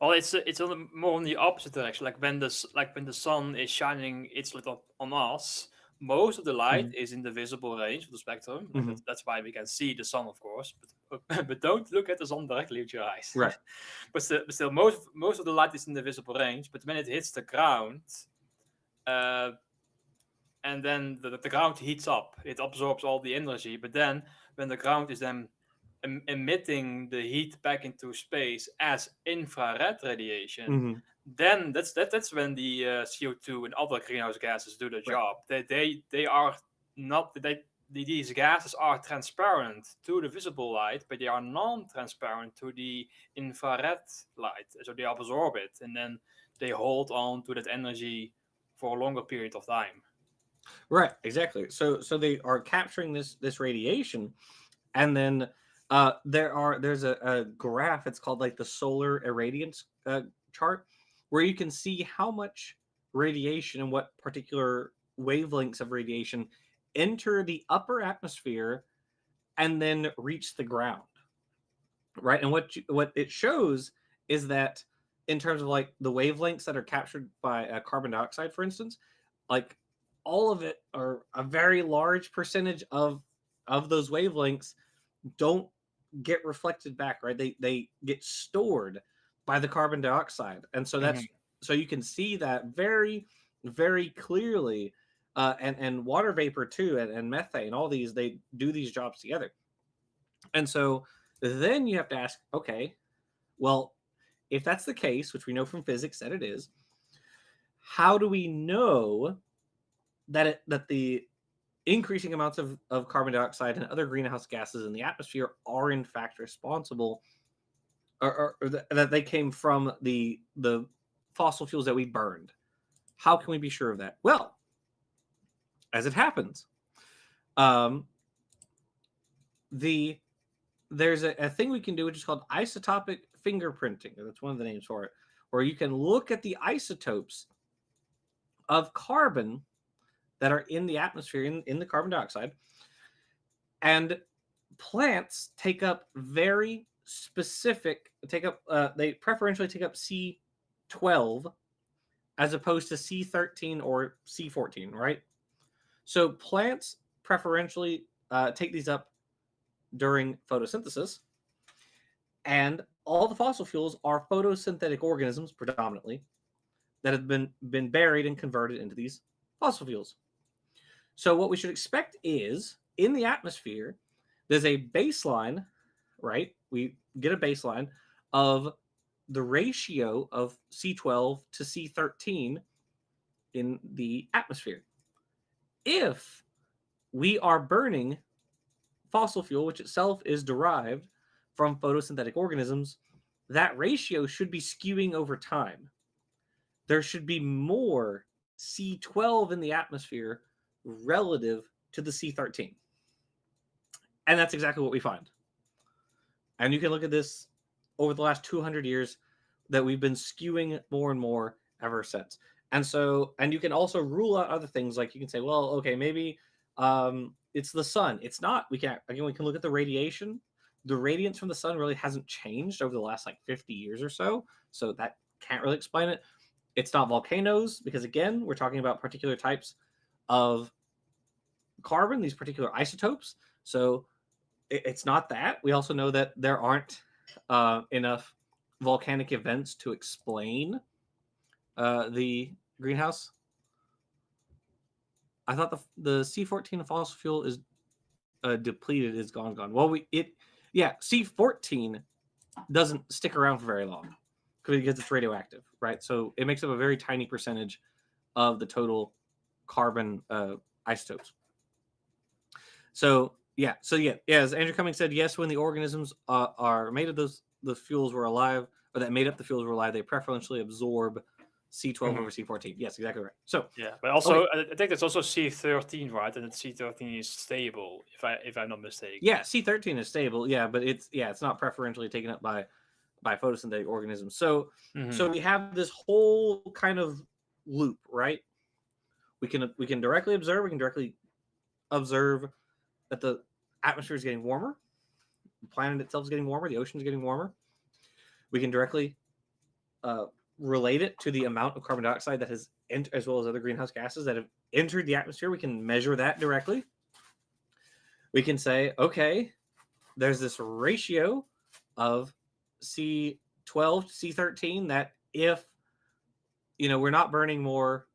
it's more in the opposite direction. Like when the sun is shining its light on us, most of the light is in the visible range of the spectrum. Like that's why we can see the sun, of course. But don't look at the sun directly with your eyes. Right. but still, most of the light is in the visible range. But when it hits the ground, and then the ground heats up, it absorbs all the energy. But then when the ground is then emitting the heat back into space as infrared radiation, then that's when the CO2 and other greenhouse gases do the job. They are not these gases are transparent to the visible light, but they are non-transparent to the infrared light. So they absorb it, and then they hold on to that energy for a longer period of time. Right, exactly. So they are capturing this radiation, and then there's a graph. It's called like the solar irradiance chart, where you can see how much radiation and what particular wavelengths of radiation enter the upper atmosphere and then reach the ground. Right, and what it shows is that in terms of like the wavelengths that are captured by carbon dioxide, for instance, like all of it, or a very large percentage of those wavelengths don't get reflected back, right? They get stored by the carbon dioxide, and so that's so you can see that very, very clearly, and water vapor too, and methane, all these, they do these jobs together. And so then you have to ask, okay, well, if that's the case, which we know from physics that it is, how do we know that the increasing amounts of carbon dioxide and other greenhouse gases in the atmosphere are in fact responsible, or that they came from the fossil fuels that we burned? How can we be sure of that? Well, as it happens, there's a thing we can do, which is called isotopic fingerprinting. That's one of the names for it, where you can look at the isotopes of carbon that are in the atmosphere, in the carbon dioxide, and plants take up very specific, they preferentially take up C12 as opposed to C13 or C14, right? So plants preferentially take these up during photosynthesis, and all the fossil fuels are photosynthetic organisms predominantly that have been buried and converted into these fossil fuels. So what we should expect is, in the atmosphere, there's a baseline, right? We get a baseline of the ratio of C12 to C13 in the atmosphere. If we are burning fossil fuel, which itself is derived from photosynthetic organisms, that ratio should be skewing over time. There should be more C12 in the atmosphere relative to the C13. And that's exactly what we find. And you can look at this over the last 200 years, that we've been skewing more and more ever since. And so, and you can also rule out other things, like you can say, well, okay, maybe it's the sun. It's not. We can look at the radiation. The radiance from the sun really hasn't changed over the last like 50 years or so. So that can't really explain it. It's not volcanoes, because again, we're talking about particular types of carbon, these particular isotopes. So it's not that. We also know that there aren't enough volcanic events to explain the greenhouse. I thought the C14 fossil fuel is depleted, is gone. Well, C14 doesn't stick around for very long because it's radioactive, right? So it makes up a very tiny percentage of the total carbon isotopes. So as Andrew Cummings said, yes, when the organisms are made of the fuels were alive, or that made up the fuels were alive, they preferentially absorb C12 over C14. Yes, exactly right. So yeah, but also I think it's also C13, right? And C13 is stable, if I'm not mistaken. Yeah, C13 is stable. Yeah, but it's not preferentially taken up by by photosynthetic organisms. So Mhm. so we have this whole kind of loop, right? We can directly observe. We can directly observe that the atmosphere is getting warmer, the planet itself is getting warmer, the ocean is getting warmer. We can directly relate it to the amount of carbon dioxide that has entered, as well as other greenhouse gases that have entered the atmosphere. We can measure that directly. We can say, okay, there's this ratio of C12 to C13 that if we're not burning more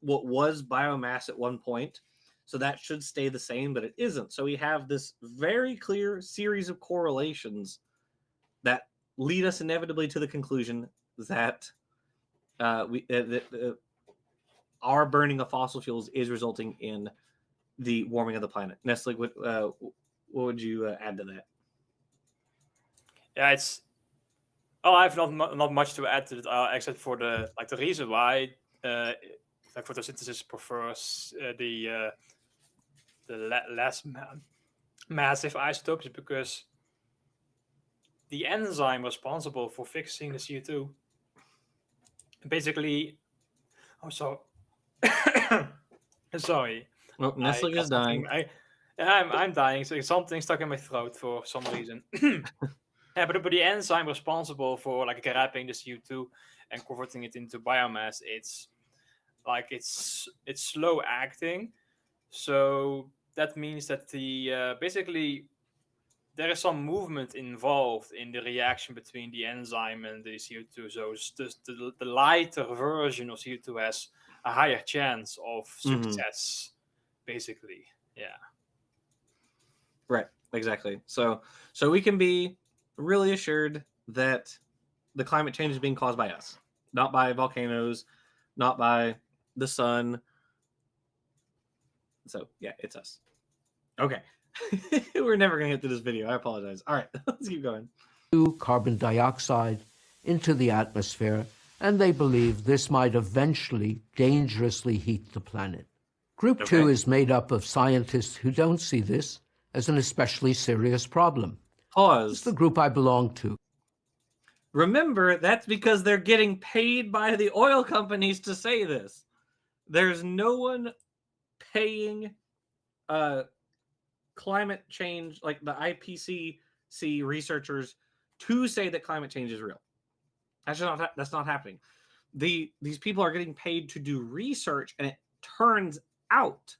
what was biomass at one point, so that should stay the same, but it isn't. So we have this very clear series of correlations that lead us inevitably to the conclusion that our burning of fossil fuels is resulting in the warming of the planet. Nestle, what would you add to that? Yeah, it's. Oh, I have not much to add to it, except for the reason why photosynthesis prefers the less massive isotopes, because the enzyme responsible for fixing the CO2 basically. Oh, so sorry. Well, Nestle is dying. I'm dying. So something stuck in my throat for some reason. Yeah, but the enzyme responsible for grabbing the CO2 and converting it into biomass, it's slow acting. So that means that the basically there is some movement involved in the reaction between the enzyme and the CO2. So the lighter version of CO2 has a higher chance of success, basically. Yeah. Right. Exactly. So we can be really assured that the climate change is being caused by us, not by volcanoes, not by the sun. So yeah, it's us. Okay. We're never going to get through this video. I apologize. All right, let's keep going. Carbon dioxide into the atmosphere, and they believe this might eventually dangerously heat the planet. Group 2 is made up of scientists who don't see this as an especially serious problem. Pause. It's the group I belong to. Remember, that's because they're getting paid by the oil companies to say this. There's no one paying climate change, like the IPCC researchers, to say that climate change is real. That's not happening. These people are getting paid to do research, and it turns out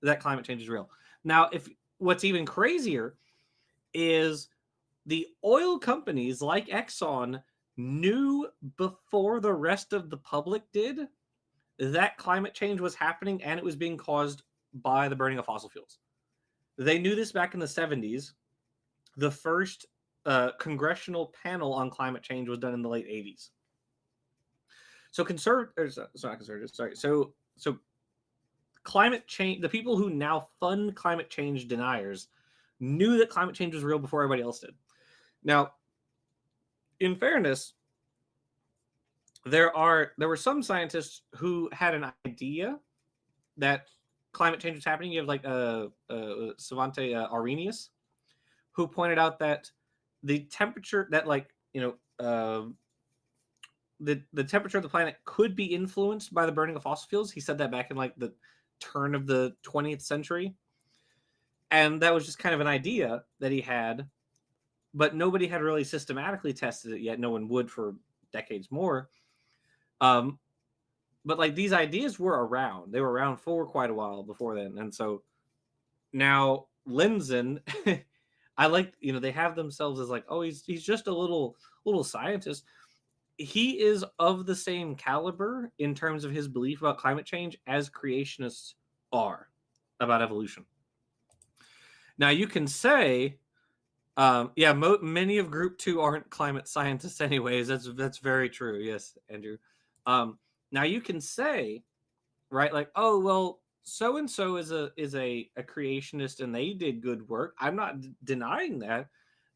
that climate change is real. Now, what's even crazier is the oil companies like Exxon knew before the rest of the public did that climate change was happening, and it was being caused by the burning of fossil fuels. They knew this back in the 70s. The first congressional panel on climate change was done in the late 80s. So So climate change, the people who now fund climate change deniers knew that climate change was real before everybody else did. Now, in fairness, there were some scientists who had an idea that climate change was happening. You have Savante Arrhenius, who pointed out that the temperature that the temperature of the planet could be influenced by the burning of fossil fuels. He said that back in the turn of the 20th century. And that was just kind of an idea that he had, but nobody had really systematically tested it yet. No one would for decades more. But these ideas were around. They were around for quite a while before then. And so now Lindzen, they have themselves as he's just a little scientist. He is of the same caliber in terms of his belief about climate change as creationists are about evolution. Now you can say, many of Group 2 aren't climate scientists anyways. That's very true. Yes, Andrew. Now you can say, right, oh, well, so-and-so is a creationist and they did good work. I'm not denying that.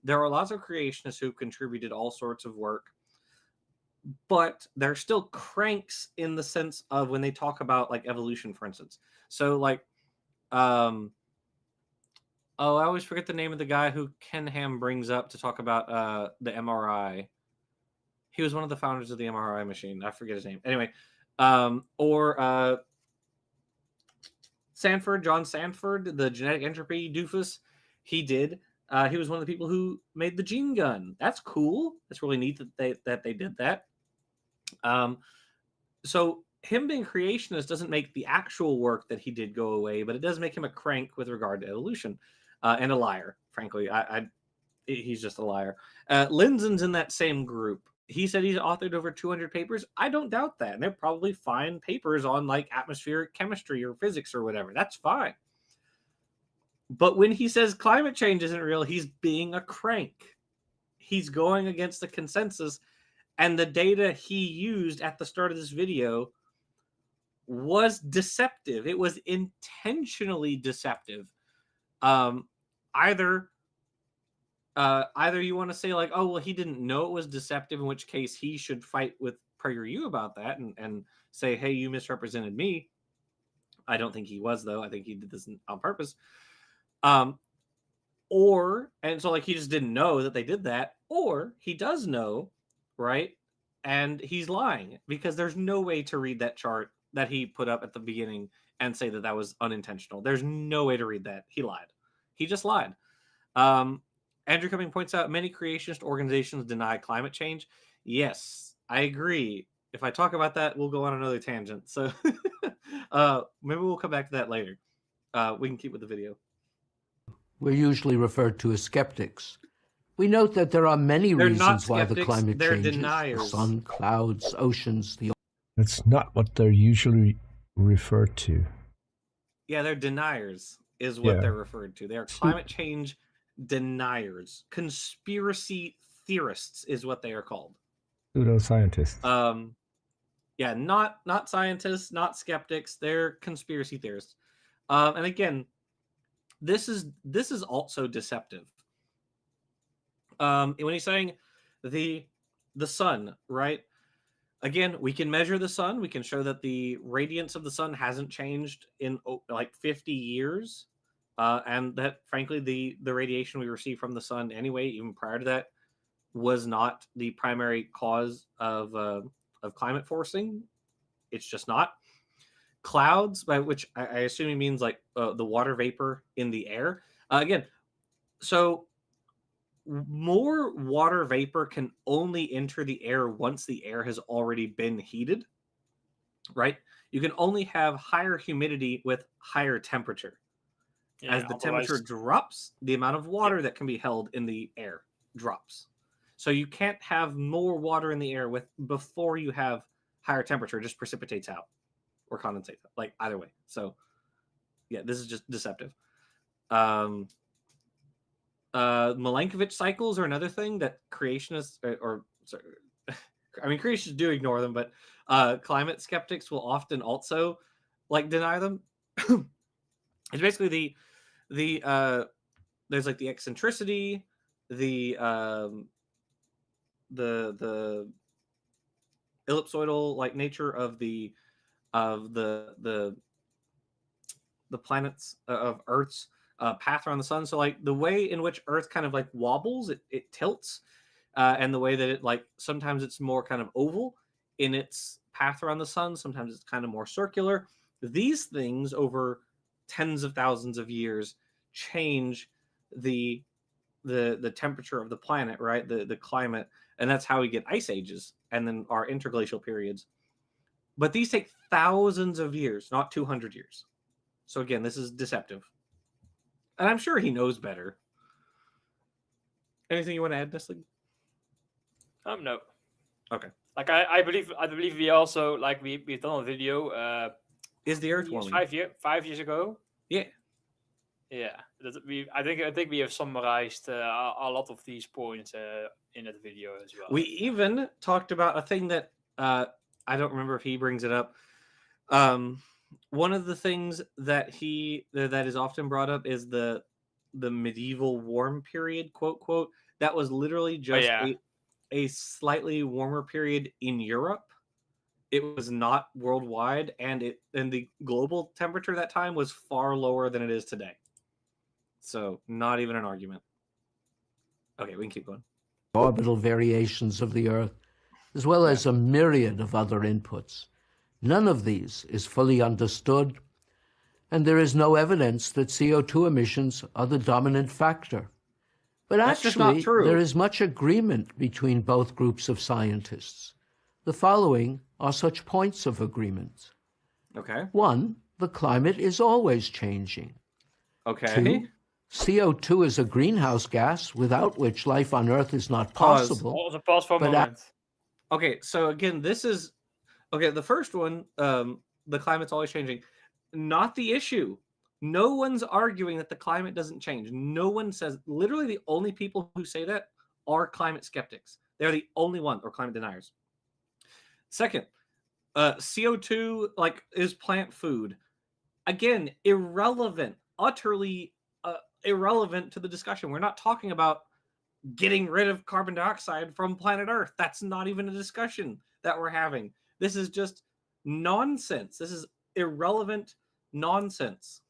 There are lots of creationists who contributed all sorts of work, but they're still cranks in the sense of when they talk about evolution, for instance. So Oh, I always forget the name of the guy who Ken Ham brings up to talk about the MRI. He was one of the founders of the MRI machine. I forget his name. Anyway, or John Sanford, the genetic entropy doofus. He was one of the people who made the gene gun. That's cool. That's really neat that they did that. So him being creationist doesn't make the actual work that he did go away, but it does make him a crank with regard to evolution, and a liar. Frankly, he's just a liar. Lindzen's in that same group. He said he's authored over 200 papers. I don't doubt that. And they're probably fine papers on like atmospheric chemistry or physics or whatever. That's fine. But when he says climate change isn't real, he's being a crank. He's going against the consensus. And the data he used at the start of this video was deceptive. It was intentionally deceptive. Either you want to say like, oh, well, he didn't know it was deceptive, in which case he should fight with PragerU about that and say, hey, you misrepresented me. I don't think he was, though. I think he did this on purpose. And so like he just didn't know that they did that, or he does know, right? And he's lying, because there's no way to read that chart that he put up at the beginning and say that was unintentional. There's no way to read that. He lied. He just lied. Andrew Cumming points out many creationist organizations deny climate change. Yes, I agree. If I talk about that, we'll go on another tangent. So maybe we'll come back to that later. We can keep with the video. We're usually referred to as skeptics. We note that there are many reasons why the climate changes. Deniers. The sun, clouds, oceans, That's not what they're usually referred to. Yeah, they're deniers is what they're referred to. They're climate change deniers. Conspiracy theorists is what they are called. Pseudoscientists. Yeah, not scientists, not skeptics. They're conspiracy theorists. And again, this is also deceptive. When he's saying the sun, right? Again, we can measure the sun. We can show that the radiance of the sun hasn't changed in like 50 years. And that, frankly, the radiation we receive from the sun anyway, even prior to that, was not the primary cause of climate forcing. It's just not. Clouds, by which I assume he means like the water vapor in the air. Again, so more water vapor can only enter the air once the air has already been heated, right? You can only have higher humidity with higher temperature. Yeah, as the temperature drops, the amount of water that can be held in the air drops. So you can't have more water in the air before you have higher temperature. It just precipitates out or condensates out, like either way. So yeah, this is just deceptive. Milankovitch cycles are another thing that creationists creationists do ignore them, but climate skeptics will often also like deny them. It's basically the there's like the eccentricity, the ellipsoidal like nature of the planets of Earth's path around the sun. So like the way in which Earth kind of like wobbles, it tilts, and the way that it like sometimes it's more kind of oval in its path around the sun, sometimes it's kind of more circular. These things over tens of thousands of years change the temperature of the planet, right? The climate, and that's how we get ice ages and then our interglacial periods. But these take thousands of years, not 200 years. So again, this is deceptive. And I'm sure he knows better. Anything you want to add, Nestle? No. Okay. Like I believe we also like we've done a video. Is the Earth warming? 5 years ago? Yeah. Yeah. I think we have summarized a lot of these points in that video as well. We even talked about a thing that I don't remember if he brings it up. One of the things that is often brought up is the medieval warm period, quote quote. That was literally just a slightly warmer period in Europe. It was not worldwide, and the global temperature at that time was far lower than it is today. So not even an argument. Okay, we can keep going. Orbital variations of the Earth, as well as a myriad of other inputs. None of these is fully understood, and there is no evidence that CO2 emissions are the dominant factor. But That's just not actually, true. there is much agreement between both groups of scientists. The following are such points of agreement. Okay. 1, the climate is always changing. Okay. 2, CO2 is a greenhouse gas without which life on Earth is not Pause. possible. Also pause for a But moment. Okay, so again, this is okay. The first one, the climate's always changing. Not the issue. No one's arguing that the climate doesn't change. No one says. Literally, the only people who say that are climate skeptics. They're the only one, or climate deniers. Second, CO2 is plant food. Again, irrelevant, utterly irrelevant to the discussion. We're not talking about getting rid of carbon dioxide from planet Earth. That's not even a discussion that we're having. This is just nonsense. This is irrelevant nonsense.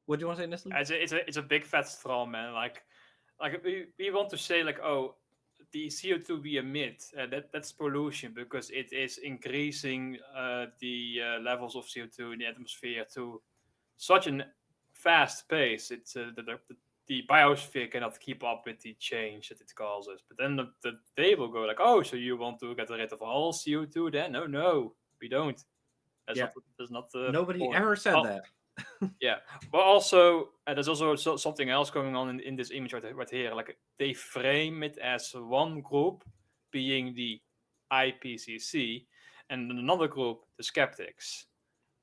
What do you want to say, Nestle? It's a big fat straw, man. Like we want to say like, oh, the CO2 we emit, that's pollution because it is increasing the levels of CO2 in the atmosphere to such a fast pace. It's the biosphere cannot keep up with the change that it causes. But then they will go like, oh, so you want to get rid of all CO2 then? No, we don't. That's not the Nobody point. ever said that. Yeah, but also there's also something else going on in this image right here. Like they frame it as one group being the IPCC and another group the skeptics.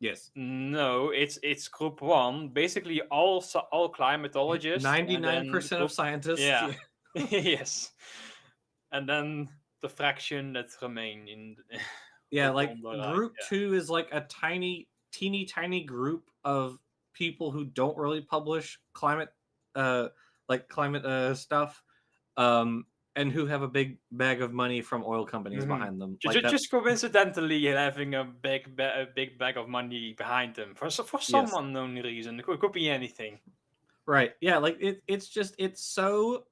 Yes. No, it's group one. Basically, all climatologists. 99% of scientists. Yeah. Yes. And then the fraction that remain in. Yeah, on like the right, group 2 is like a teeny tiny group of people who don't really publish climate stuff, and who have a big bag of money from oil companies behind them. Just coincidentally having a big bag of money behind them for some unknown reason. It could be anything. Right. Yeah, like it's so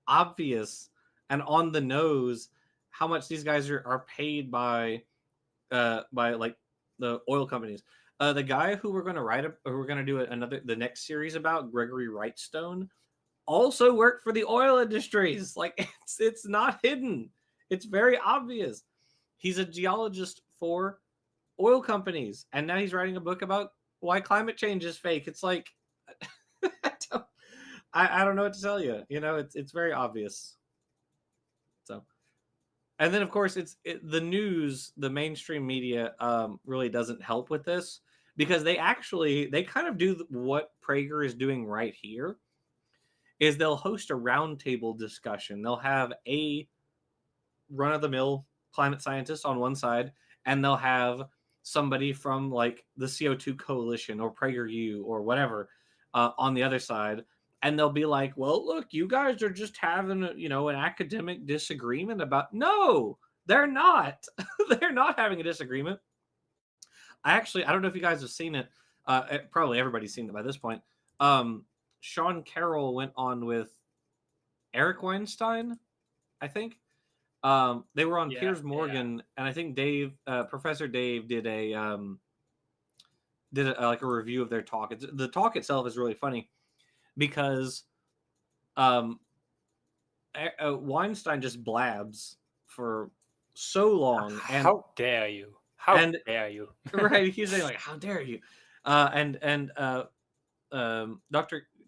obvious and on the nose how much these guys are paid by like the oil companies. The guy who we're going to do the next series about, Gregory Wrightstone, also worked for the oil industries. Like it's not hidden. It's very obvious. He's a geologist for oil companies, and now he's writing a book about why climate change is fake. It's like I don't know what to tell you. You know, it's very obvious. So, and then of course the news, the mainstream media really doesn't help with this, because they kind of do what Prager is doing right here. Is they'll host a roundtable discussion. They'll have a run-of-the-mill climate scientist on one side, and they'll have somebody from like the CO2 Coalition or PragerU or whatever on the other side. And they'll be like, well, look, you guys are just having an academic disagreement about. No, they're not. They're not having a disagreement. I don't know if you guys have seen it. Probably everybody's seen it by this point. Sean Carroll went on with Eric Weinstein, I think. They were on Piers Morgan, and I think Professor Dave did a review of their talk. The talk itself is really funny because Weinstein just blabs for so long. And how dare you? How dare you? Right, he's saying like, "How dare you?"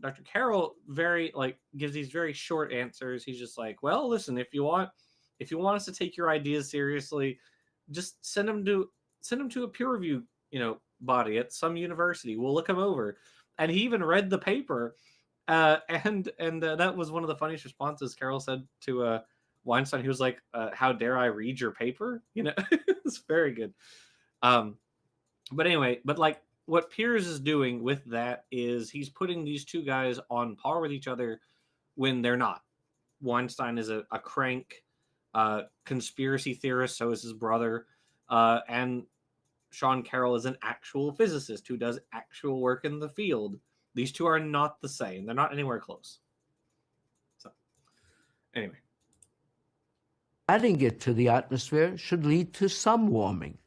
Dr. Carroll gives these very short answers. He's just like, well, listen, if you want us to take your ideas seriously, just send them to a peer review, body at some university. We'll look them over. And he even read the paper. And that was one of the funniest responses Carroll said to Weinstein. He was like, how dare I read your paper? It's very good. But anyway, what Piers is doing with that is he's putting these two guys on par with each other when they're not. Weinstein is a crank conspiracy theorist, so is his brother. And Sean Carroll is an actual physicist who does actual work in the field. These two are not the same. They're not anywhere close. So, anyway. Adding it to the atmosphere should lead to some warming.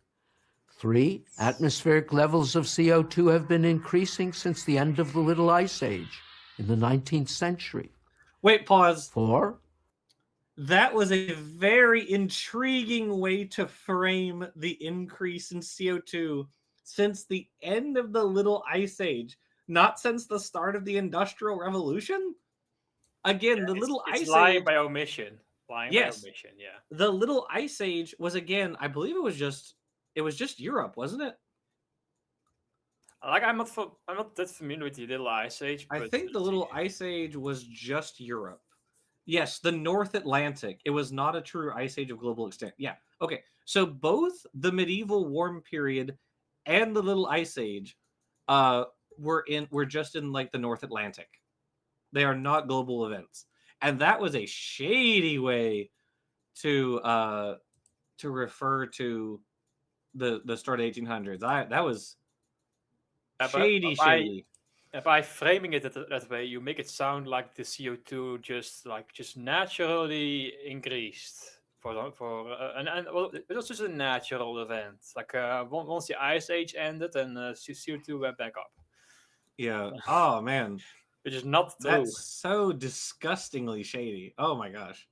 3. Atmospheric levels of CO2 have been increasing since the end of the Little Ice Age in the 19th century. Wait, pause. 4. That was a very intriguing way to frame the increase in CO2 since the end of the Little Ice Age, not since the start of the Industrial Revolution. Again, the Little It's Ice lying Age. by omission. Lying by Yes. omission, yeah. The Little Ice Age was, again, I believe it was just Europe, wasn't it? Like I'm not that familiar with the Little Ice Age. I But think the let's Little see. Ice Age was just Europe. Yes, the North Atlantic. It was not a true ice age of global extent. Yeah. Okay. So both the medieval warm period and the Little Ice Age were just in like the North Atlantic. They are not global events. And that was a shady way to refer to the start of 1800s. That was shady. By framing it that way, you make it sound like the CO2 just naturally increased and well, it was just a natural event. Like once the ice age ended, and CO2 went back up. Yeah. Oh man. Which is not true. That's so disgustingly shady. Oh my gosh.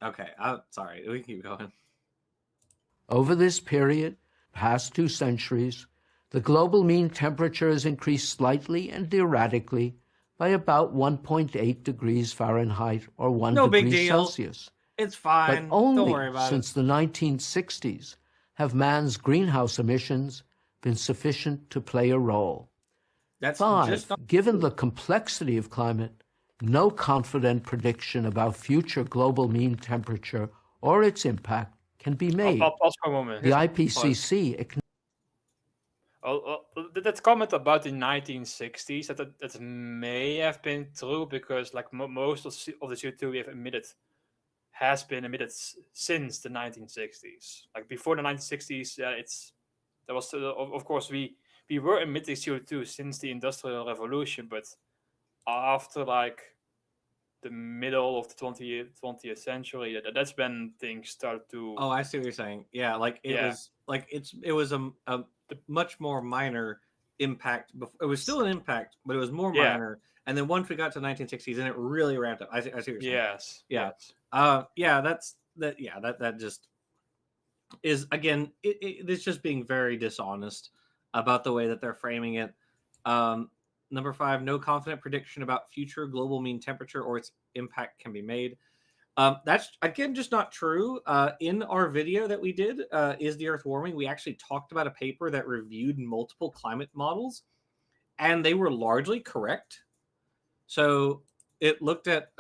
Okay, I'm sorry. We can keep going. Over this period, past 2 centuries, the global mean temperature has increased slightly and erratically by about 1.8 degrees Fahrenheit or 1 No big degree deal. Celsius. It's But fine. Don't only worry about since the 1960s have man's greenhouse emissions been sufficient to play a role. it. That's 5. just not Given the complexity of climate, no confident prediction about future global mean temperature or its impact can be made. I'll pause for a moment. The IPCC That comment about the 1960s that may have been true because like most of the CO2 we have emitted has been emitted since the 1960s. Like before the 1960s, of course we were emitting CO2 since the Industrial Revolution, but after like the middle of the 20th century, that's when things start to. Oh, I see what you're saying. Yeah, like it was like it was a much more minor impact. It was still an impact, but it was more minor. And then once we got to the 1960s, and it really ramped up. I see what you're saying. Yes. Yeah. Yes. Yeah. That just is again. It's just being very dishonest about the way that they're framing it. Number 5, no confident prediction about future global mean temperature or its impact can be made. That's, again, just not true. In our video that we did, Is the Earth Warming? We actually talked about a paper that reviewed multiple climate models, and they were largely correct. So it looked at,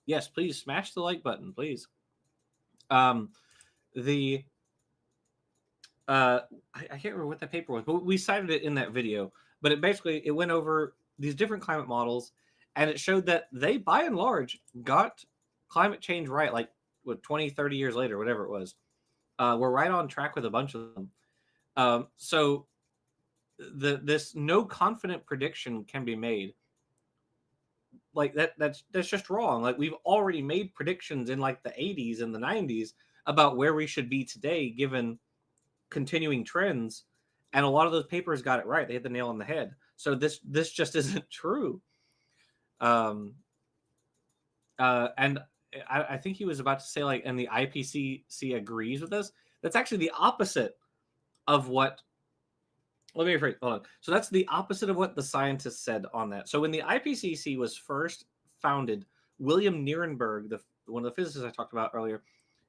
yes, please smash the like button, please. I can't remember what that paper was, but we cited it in that video. But it went over these different climate models, and it showed that they, by and large, got climate change right, like 20, 30 years later, whatever it was. We're right on track with a bunch of them. So this no confident prediction can be made. Like that's just wrong. Like we've already made predictions in like the 80s and the 90s about where we should be today, given continuing trends. And a lot of those papers got it right. They hit the nail on the head. So this just isn't true. And I think he was about to say like, and the IPCC agrees with us. That's actually the opposite of what. Let me rephrase. Hold on. So that's the opposite of what the scientists said on that. So when the IPCC was first founded, William Nierenberg, one of the physicists I talked about earlier,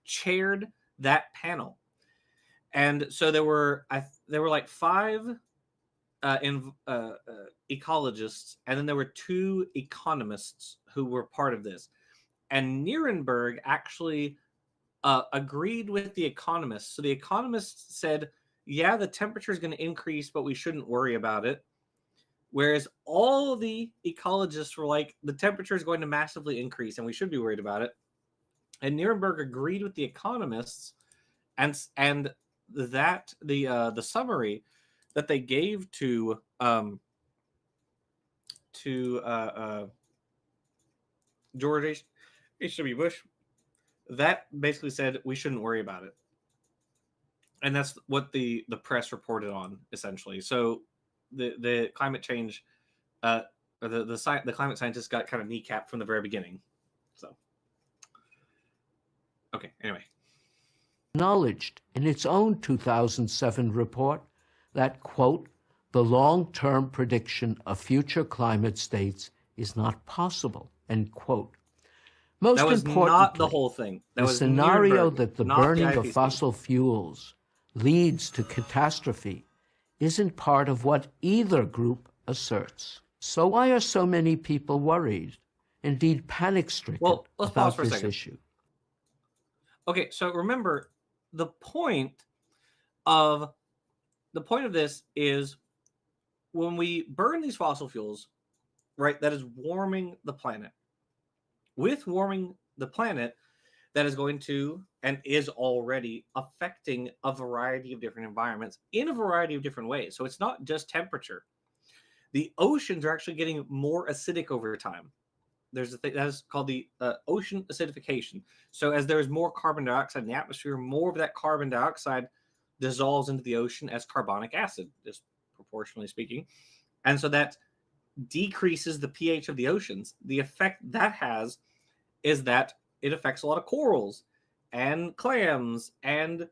chaired that panel. And so there were like 5 ecologists, and then there were 2 economists who were part of this. And Nierenberg actually agreed with the economists. So the economists said, yeah, the temperature is going to increase, but we shouldn't worry about it. Whereas all the ecologists were like, the temperature is going to massively increase, and we should be worried about it. And Nierenberg agreed with the economists, and that the summary that they gave to to George H.W. Bush, that basically said we shouldn't worry about it. And that's what the press reported on, essentially. So the climate change, or the climate scientists got kind of kneecapped from the very beginning. So, okay, anyway. Acknowledged in its own 2007 report that, quote, the long-term prediction of future climate states is not possible, end quote. Most That was importantly, not the whole thing. That the was scenario Nuremberg, that the not burning of IPCC. fossil fuels leads to catastrophe isn't part of what either group asserts. So why are so many people worried, indeed panic-stricken, Well, let's pause about for a this second. issue? Okay, so remember, the point of this is when we burn these fossil fuels, right, that is warming the planet. With warming the planet, that is going to and is already affecting a variety of different environments in a variety of different ways. So it's not just temperature. The oceans are actually getting more acidic over time. There's a thing that is called the ocean acidification. So as there's more carbon dioxide in the atmosphere, more of that carbon dioxide dissolves into the ocean as carbonic acid, just proportionally speaking. And so that decreases the pH of the oceans. The effect that has is that it affects a lot of corals and clams and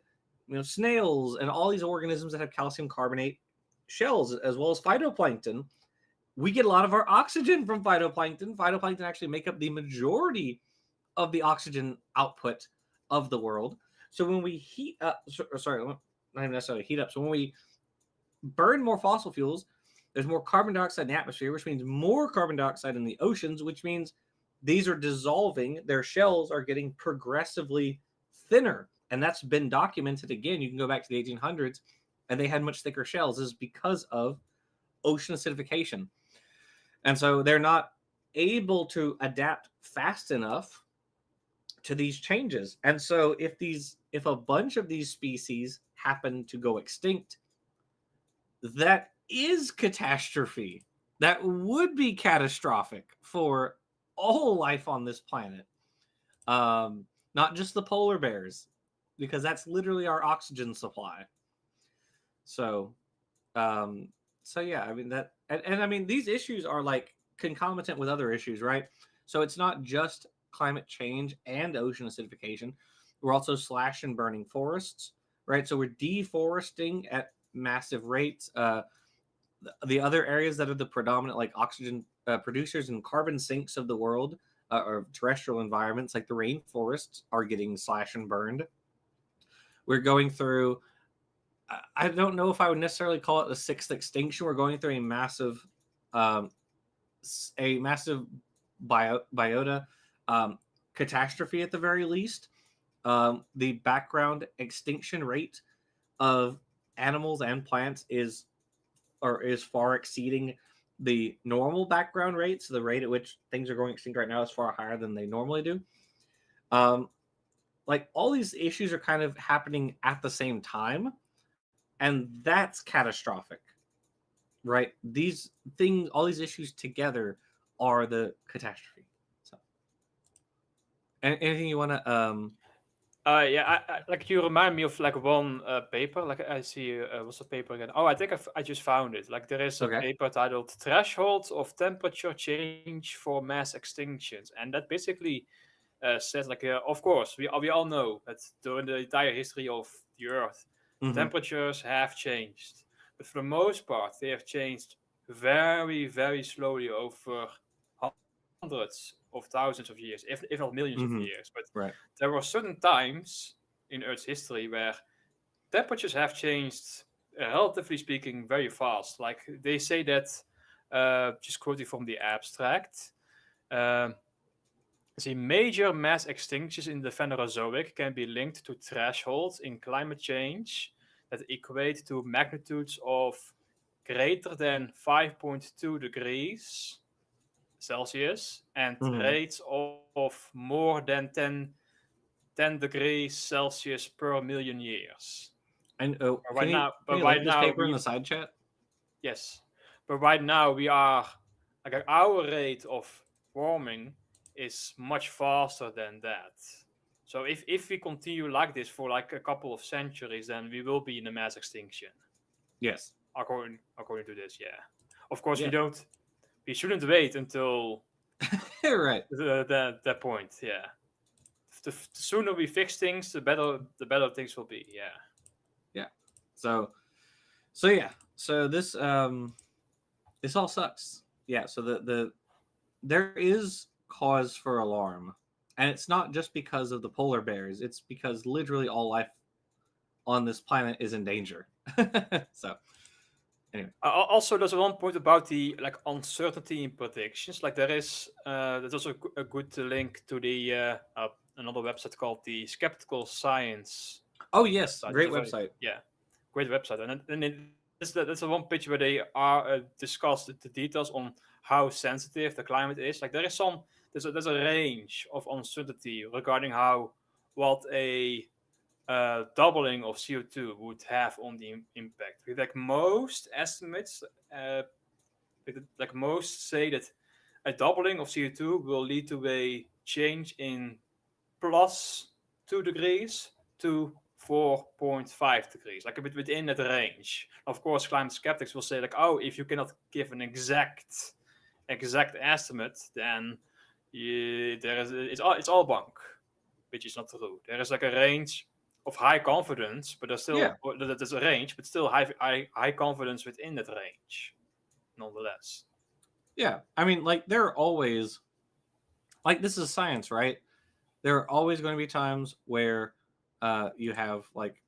snails and all these organisms that have calcium carbonate shells, as well as phytoplankton. We get a lot of our oxygen from phytoplankton. Phytoplankton actually make up the majority of the oxygen output of the world. So when we heat up, sorry, not even necessarily heat up. So when we burn more fossil fuels, there's more carbon dioxide in the atmosphere, which means more carbon dioxide in the oceans, which means these are dissolving. Their shells are getting progressively thinner. And that's been documented again. You can go back to the 1800s, and they had much thicker shells. This is because of ocean acidification. And so they're not able to adapt fast enough to these changes. And so if a bunch of these species happen to go extinct, that is catastrophe. That would be catastrophic for all life on this planet. Not just the polar bears, because that's literally our oxygen supply. So yeah, I mean that, and I mean these issues are like concomitant with other issues, right? So it's not just climate change and ocean acidification. We're also slash and burning forests, right? So we're deforesting at massive rates. The other areas that are the predominant like oxygen producers and carbon sinks of the world, or terrestrial environments like the rainforests, are getting slashed and burned. We're going through, I don't know if I would necessarily call it a sixth extinction. We're going through a massive biota catastrophe at the very least. The background extinction rate of animals and plants is far exceeding the normal background rate. So the rate at which things are going extinct right now is far higher than they normally do. Like all these issues are kind of happening at the same time, and that's catastrophic, right? These things, all these issues together are the catastrophe. So anything you want to Yeah, I like you remind me of like one paper. Like I see, what's the paper again? Oh, I think I just found it. Like there is a Okay. paper titled "Thresholds of Temperature Change for Mass Extinctions," and that basically says like, of course, we all know that during the entire history of the Earth, temperatures have changed, but for the most part, they have changed very, very slowly over hundreds of thousands of years, if not millions of years. But right. there were certain times in Earth's history where temperatures have changed, relatively speaking, very fast. Like they say that, just quoting from the abstract, the major mass extinctions in the Phanerozoic can be linked to thresholds in climate change that equate to magnitudes of greater than 5.2 degrees Celsius and rates of more than 10 degrees Celsius per million years. And right now, this paper in the side chat? Yes, but right now we are like our rate of warming is much faster than that. So if we continue like this for like a couple of centuries, then we will be in a mass extinction. Yes. According to this, yeah. Of course, Yeah. we shouldn't wait until Right. that point. Yeah. The sooner we fix things, the better things will be. Yeah. Yeah. So yeah. So this all sucks. Yeah. So there is cause for alarm, and it's not just because of the polar bears. It's because literally all life on this planet is in danger. So anyway. Also, there's one point about the like uncertainty in predictions. Like there's also a good link to the another website called the Skeptical Science. Oh yes, Website. great website. Yeah, great website. And that's the one page where they are discuss the details on how sensitive the climate is. Like there's a range of uncertainty regarding what a doubling of CO2 would have on the impact. Like most estimates, like most say that a doubling of CO2 will lead to a change in plus 2 degrees to 4.5 degrees, like a bit within that range. Of course, climate skeptics will say like, oh, if you cannot give an exact estimate, then it's all bunk, which is not true. There is like a range of high confidence, but there's still there's a range, but still high confidence within that range, nonetheless. Yeah, I mean, like there are always, like this is science, right? There are always going to be times where you have like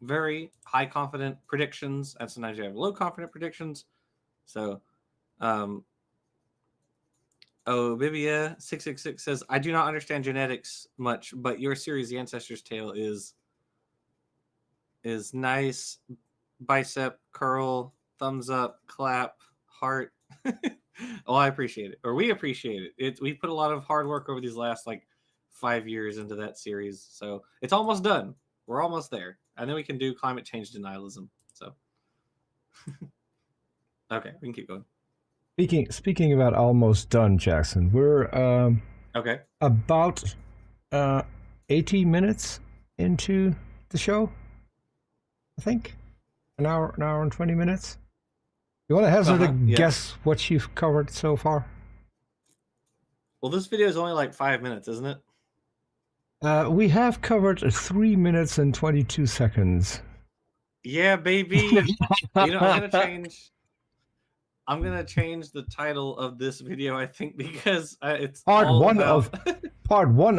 very high confident predictions, and sometimes you have low confident predictions. So, Bibia 666 says, "I do not understand genetics much, but your series, The Ancestor's Tale, is nice. Bicep curl, thumbs up, clap, heart." Oh, I appreciate it, or we appreciate it. We put a lot of hard work over these last like 5 years into that series, so it's almost done. We're almost there, and then we can do climate change denialism. So, okay, we can keep going. Speaking about almost done, Jackson, we're okay about 80 minutes into the show. I think an hour and 20 minutes. You want to hazard a guess what you've covered so far? Well, this video is only like 5 minutes, isn't it? We have covered 3 minutes and 22 seconds. Yeah, baby. You know, I'm gonna change the title of this video, I think, because it's part one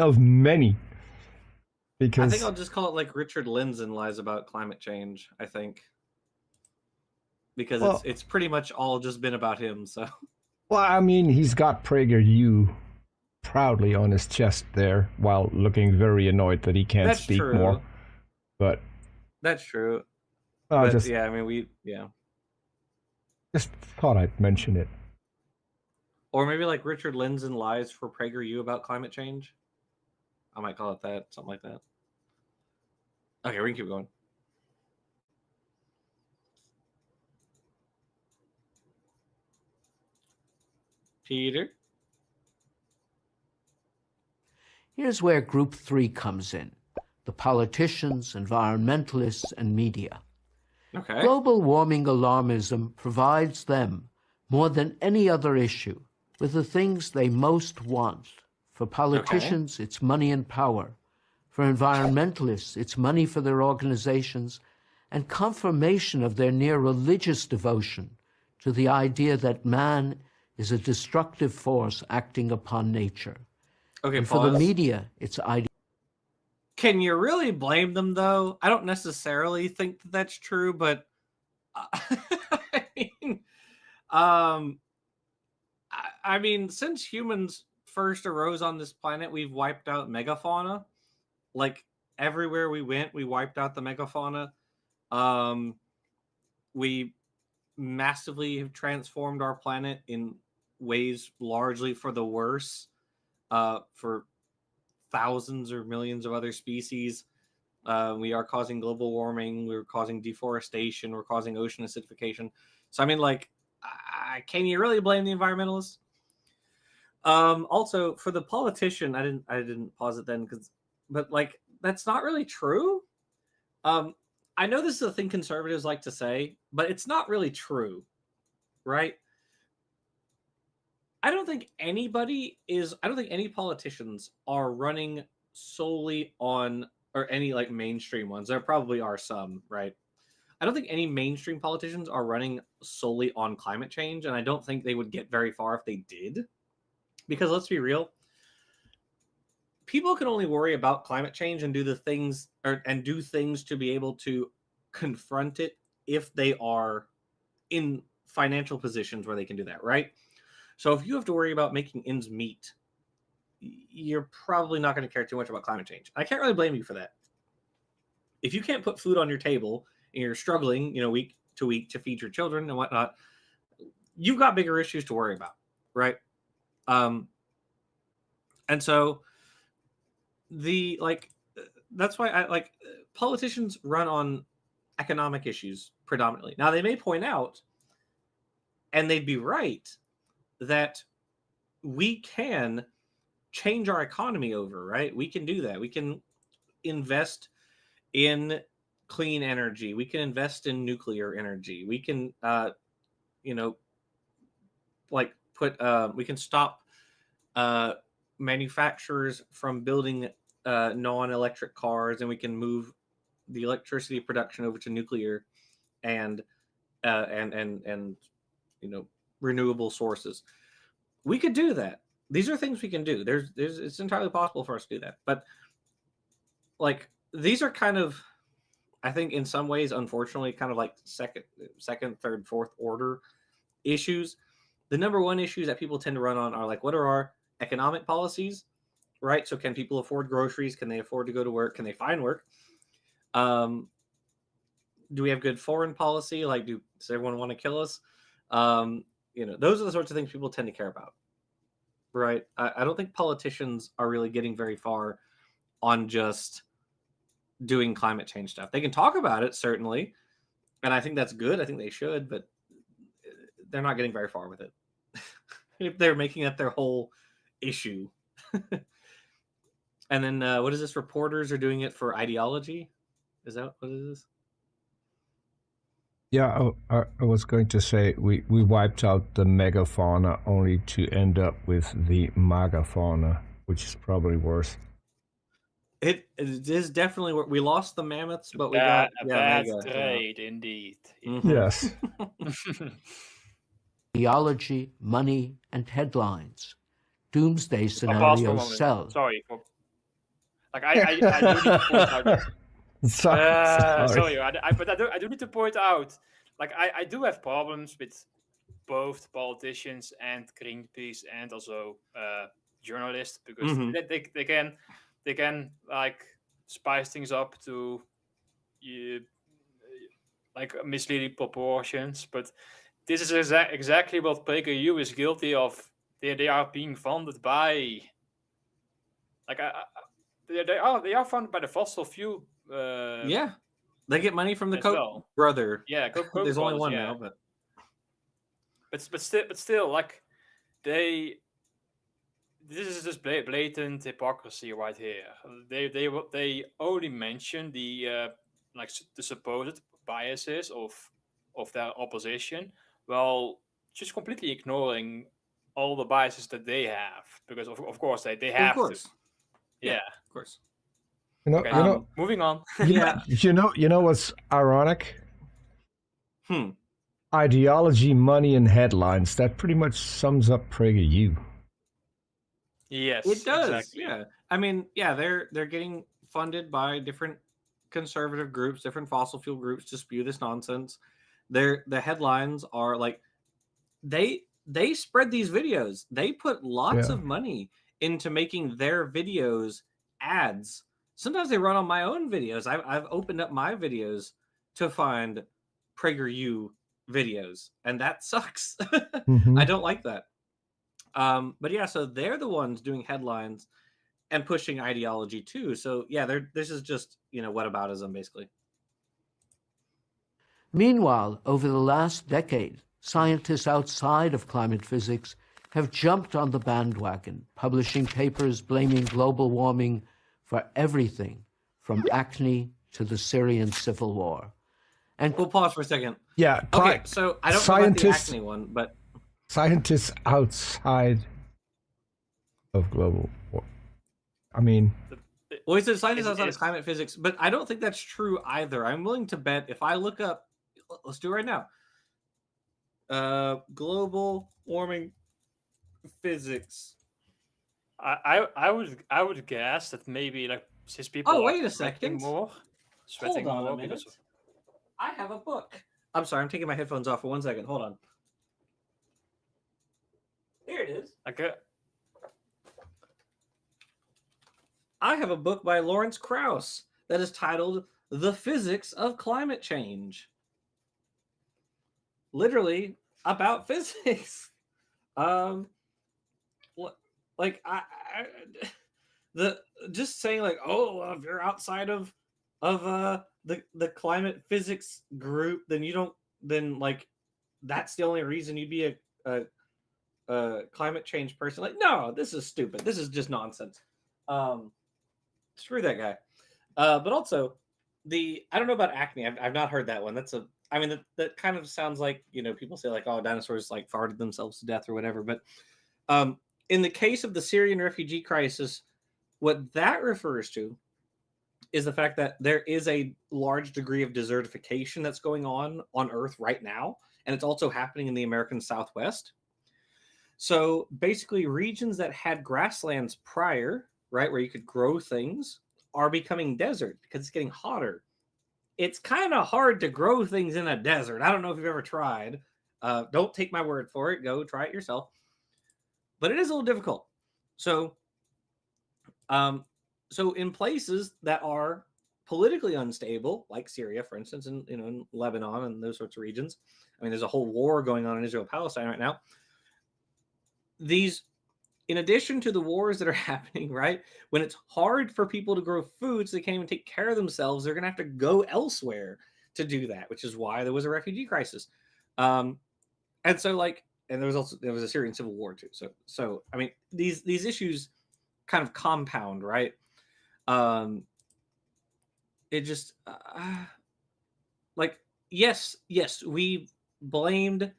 of many. Because I think I'll just call it like Richard Lindzen lies about climate change. I think because it's pretty much all just been about him. So, well, I mean, he's got PragerU proudly on his chest there, while looking very annoyed that he can't speak more. But that's true. But yeah, I mean, just thought I'd mention it. Or maybe like Richard Lindzen lies for PragerU about climate change. I might call it that, something like that. Okay, we can keep going. Peter? Here's where Group 3 comes in. The politicians, environmentalists, and media. Okay. Global warming alarmism provides them, more than any other issue, with the things they most want. For politicians, it's money and power. For environmentalists, it's money for their organizations and confirmation of their near religious devotion to the idea that man is a destructive force acting upon nature. Okay, and for the media, it's idea. Can you really blame them, though? I don't necessarily think that that's true, but I mean, since humans first arose on this planet, we've wiped out megafauna. Like everywhere we went, we wiped out the megafauna. We massively have transformed our planet in ways largely for the worse, for thousands or millions of other species. We are causing global warming. We're causing deforestation. We're causing ocean acidification. So, I mean, like, can you really blame the environmentalists? Also, for the politician, I didn't pause it then but like that's not really true. I know this is a thing conservatives like to say, but it's not really true, right? I don't think any politicians are running solely on, or any like mainstream ones. There probably are some, right? I don't think any mainstream politicians are running solely on climate change, and I don't think they would get very far if they did. Because let's be real, people can only worry about climate change and do things to be able to confront it if they are in financial positions where they can do that, right? So if you have to worry about making ends meet, you're probably not going to care too much about climate change. I can't really blame you for that. If you can't put food on your table and you're struggling, week to week to feed your children and whatnot, you've got bigger issues to worry about, right? And so that's why I like politicians run on economic issues predominantly. Now they may point out, and they'd be right, that we can change our economy over, right? We can do that. We can invest in clean energy. We can invest in nuclear energy. We can, we can stop manufacturers from building non-electric cars, and we can move the electricity production over to nuclear and renewable sources. We could do that. These are things we can do. It's entirely possible for us to do that. But like these are kind of, I think in some ways, unfortunately, kind of like second, third, fourth order issues. The number one issues that people tend to run on are like, what are our economic policies, right? So can people afford groceries? Can they afford to go to work? Can they find work? Do we have good foreign policy? Like, does everyone want to kill us? Those are the sorts of things people tend to care about, right? I don't think politicians are really getting very far on just doing climate change stuff. They can talk about it, certainly, and I think that's good. I think they should, but they're not getting very far with it. If they're making it their whole issue. And then what is this? Reporters are doing it for ideology? Is that what it is? Yeah, I was going to say we wiped out the megafauna only to end up with the magafauna, which is probably worse. It is definitely where we lost the mammoths, but we got a bad mega, trade indeed. Mm-hmm. Yes. Ideology, money, and headlines. Doomsday scenarios sell. Sorry. I do need to point out. Sorry. I do need to point out, I do have problems with both politicians and Greenpeace and also journalists, because they can spice things up to misleading proportions. But this is exactly what PragerU is guilty of. They are being funded by they are funded by the fossil fuel. Yeah, they get money from the Koch brother. Yeah, Koch there's only brothers, one yeah. now, but still, this is just blatant hypocrisy right here. They only mention the supposed biases of their opposition, while just completely ignoring all the biases that they have, because of course they have to. Yeah, of course. Moving on. Yeah. You know what's ironic? Hmm. Ideology, money, and headlines. That pretty much sums up PragerU. Yes, it does. Exactly. Yeah, I mean, yeah, they're getting funded by different conservative groups, different fossil fuel groups to spew this nonsense. The headlines are like they spread these videos. They put lots of money into making their videos ads. Sometimes they run on my own videos. I've opened up my videos to find PragerU videos, and that sucks. Mm-hmm. I don't like that. But yeah, so they're the ones doing headlines and pushing ideology too. So yeah, this is just whataboutism basically. Meanwhile, over the last decade, Scientists outside of climate physics have jumped on the bandwagon, publishing papers blaming global warming for everything from acne to the Syrian civil war. And We'll pause for a second. Yeah. Okay, so I don't know about the scientists- acne one, but Scientists outside of global war. I mean, well, he said scientists outside of It's- climate physics, but I don't think that's true either. I'm willing to bet if I look up, let's do it right now. Global warming physics. I would guess that maybe like since people Oh, are wait a sweating second. more, sweating Hold on more a minute. because I have a book. I'm sorry, I'm taking my headphones off for 1 second. Hold on. Here it is. like I have a book by Lawrence Krauss that is titled The Physics of Climate Change. Literally about physics. Like the just saying like, oh, well, if you're outside of the climate physics group, then you don't, then like that's the only reason you'd be a climate change person. Like, no, this is stupid. This is just nonsense. Screw that guy. But also I don't know about acne. I've not heard that one. That kind of sounds like, people say like, oh, dinosaurs like farted themselves to death or whatever. But in the case of the Syrian refugee crisis, what that refers to is the fact that there is a large degree of desertification that's going on Earth right now. And it's also happening in the American Southwest. So basically regions that had grasslands prior, right, where you could grow things, are becoming desert because it's getting hotter. It's kind of hard to grow things in a desert. I don't know if you've ever tried. Don't take my word for it. Go try it yourself. But it is a little difficult. So in places that are politically unstable, like Syria, for instance, and in Lebanon and those sorts of regions, I mean, there's a whole war going on in Israel-Palestine right now. These, in addition to the wars that are happening, right, when it's hard for people to grow food so they can't even take care of themselves, they're going to have to go elsewhere to do that, which is why there was a refugee crisis. And so, like, and there was a Syrian civil war too. So I mean, these issues kind of compound, right? It just like, yes, we blamed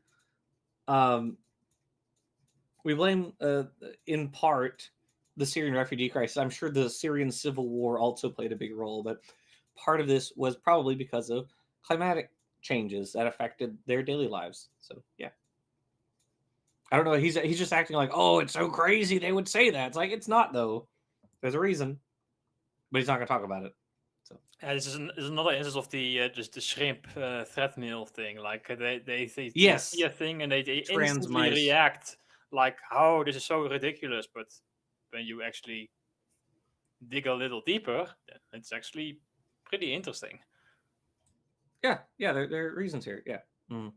in part the Syrian refugee crisis. I'm sure the Syrian civil war also played a big role, but part of this was probably because of climatic changes that affected their daily lives. So yeah, I don't know. He's just acting like, oh, it's so crazy they would say that. It's like, it's not though. There's a reason, but he's not going to talk about it. So this is another instance of the just the shrimp threadmill thing. Like they Yes. see a thing and they Trans instantly mice. react like, oh, this is so ridiculous. But when you actually dig a little deeper, it's actually pretty interesting. yeah, there are reasons here. Yeah. Mm.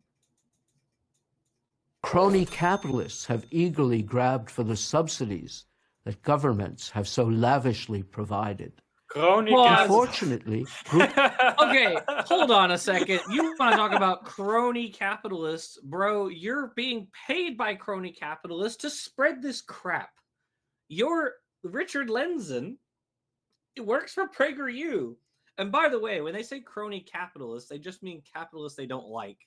crony capitalists have eagerly grabbed for the subsidies that governments have so lavishly provided. Crony Well, capital- Unfortunately, Okay, hold on a second. You want to talk about crony capitalists, bro? You're being paid by crony capitalists to spread this crap. You're Richard Lenzen. It works for PragerU. And by the way, when they say crony capitalists, they just mean capitalists they don't like,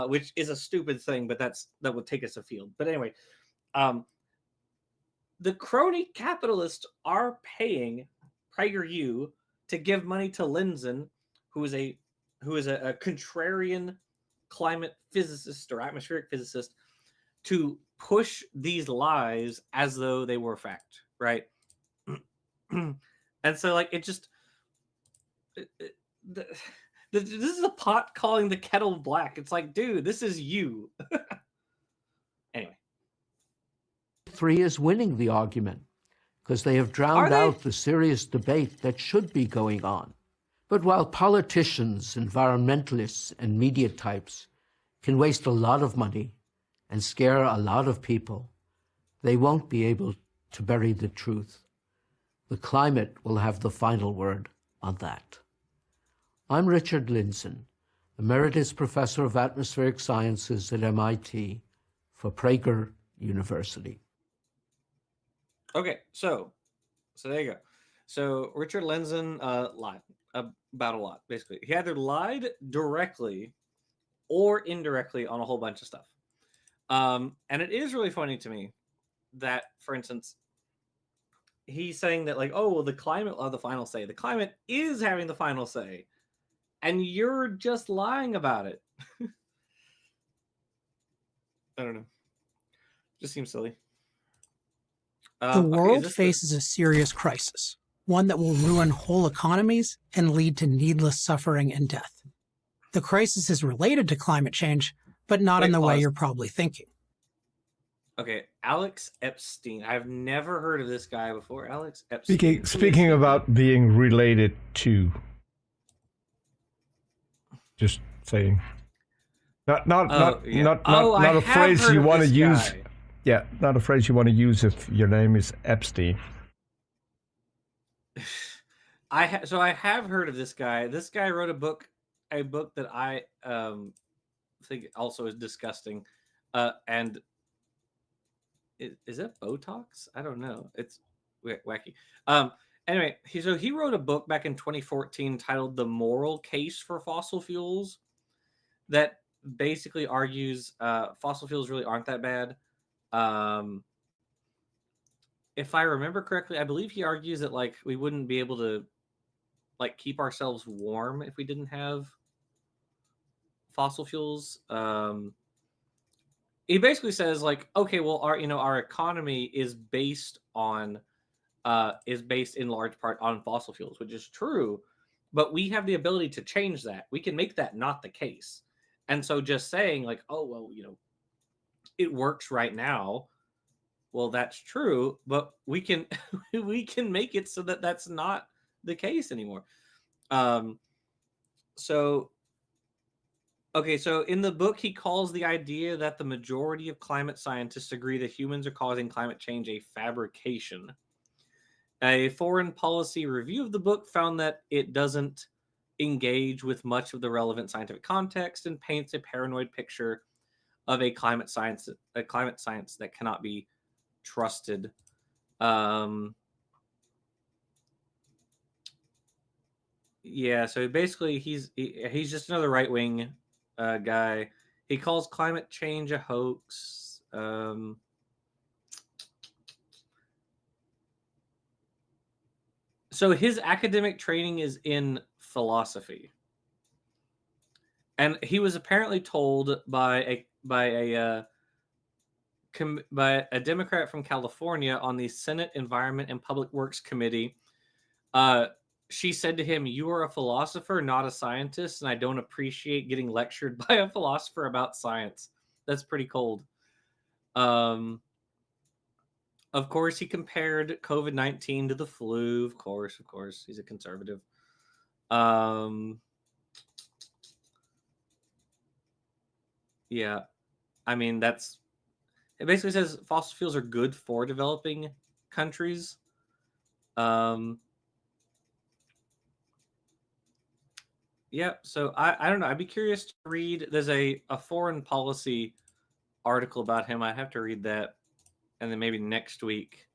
which is a stupid thing, but that would take us afield. But anyway, the crony capitalists are paying PragerU to give money to Lenzen, who is a contrarian climate physicist or atmospheric physicist, to push these lies as though they were fact, right? And so, like, it just this is a pot calling the kettle black. It's like, dude, this is you. Anyway, 3 is winning the argument because they have drowned out the serious debate that should be going on. But while politicians, environmentalists, and media types can waste a lot of money and scare a lot of people, they won't be able to bury the truth. The climate will have the final word on that. I'm Richard Linson, Emeritus Professor of Atmospheric Sciences at MIT for Prager University. Okay, so there you go. So Richard Lenzin lied about a lot, basically. He either lied directly or indirectly on a whole bunch of stuff. And it is really funny to me that, for instance, he's saying that, like, oh, well, the climate will have the final say. The climate is having the final say, and you're just lying about it. I don't know. Just seems silly. The world faces a serious crisis, one that will ruin whole economies and lead to needless suffering and death. The crisis is related to climate change, but not in the way you're probably thinking. Okay, Alex Epstein. I've never heard of this guy before. Alex Epstein. Speaking about being related to. Just saying. Not a phrase you want to use. Yeah, not a phrase you want to use if your name is Epstein. I have heard of this guy. This guy wrote a book that I think also is disgusting. And is it Botox? I don't know. It's wacky. Anyway, he wrote a book back in 2014 titled "The Moral Case for Fossil Fuels," that basically argues fossil fuels really aren't that bad. If I remember correctly, I believe he argues that, like, we wouldn't be able to, like, keep ourselves warm if we didn't have fossil fuels. He basically says, like, okay, well, our economy is based in large part on fossil fuels, which is true, but we have the ability to change that. We can make that not the case. And so just saying, like, oh, well, it works right now. Well, that's true, but we can make it so that that's not the case anymore. So in the book, he calls the idea that the majority of climate scientists agree that humans are causing climate change a fabrication. A foreign policy review of the book found that it doesn't engage with much of the relevant scientific context and paints a paranoid picture of a climate science that cannot be trusted. Yeah, so basically he's just another right-wing guy. He calls climate change a hoax. So his academic training is in philosophy, and he was apparently told by a Democrat from California on the Senate Environment and Public Works Committee. She said to him, "You are a philosopher, not a scientist, and I don't appreciate getting lectured by a philosopher about science." That's pretty cold. Of course, he compared COVID-19 to the flu. Of course, he's a conservative. Yeah, I mean, it basically says fossil fuels are good for developing countries. Yeah, so I don't know. I'd be curious to read. There's a foreign policy article about him. I'd have to read that. And then maybe next week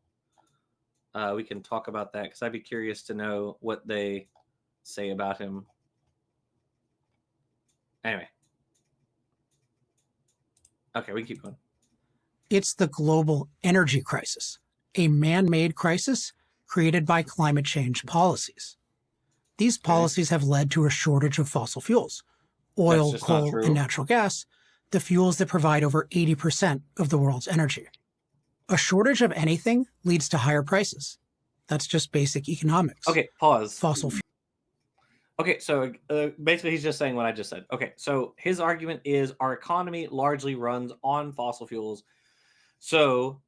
we can talk about that, because I'd be curious to know what they say about him. Anyway. Okay, we can keep going. It's the global energy crisis, a man-made crisis created by climate change policies. These policies have led to a shortage of fossil fuels, oil, coal, and natural gas, the fuels that provide over 80% of the world's energy. A shortage of anything leads to higher prices. That's just basic economics. Okay, pause. Fossil fuel. Okay, so basically he's just saying what I just said. Okay, so his argument is our economy largely runs on fossil fuels, so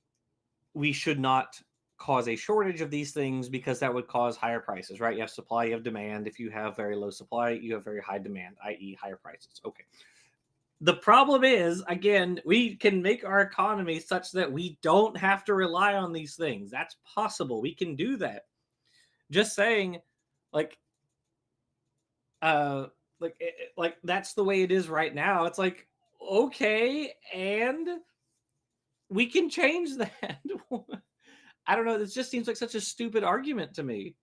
we should not cause a shortage of these things, because that would cause higher prices, right? You have supply, you have demand. If you have very low supply, you have very high demand, i.e. higher prices. Okay. The problem is, again, we can make our economy such that we don't have to rely on these things. That's possible. We can do that. Just saying, like like that's the way it is right now. It's like, okay, and we can change that. I don't know. This just seems like such a stupid argument to me.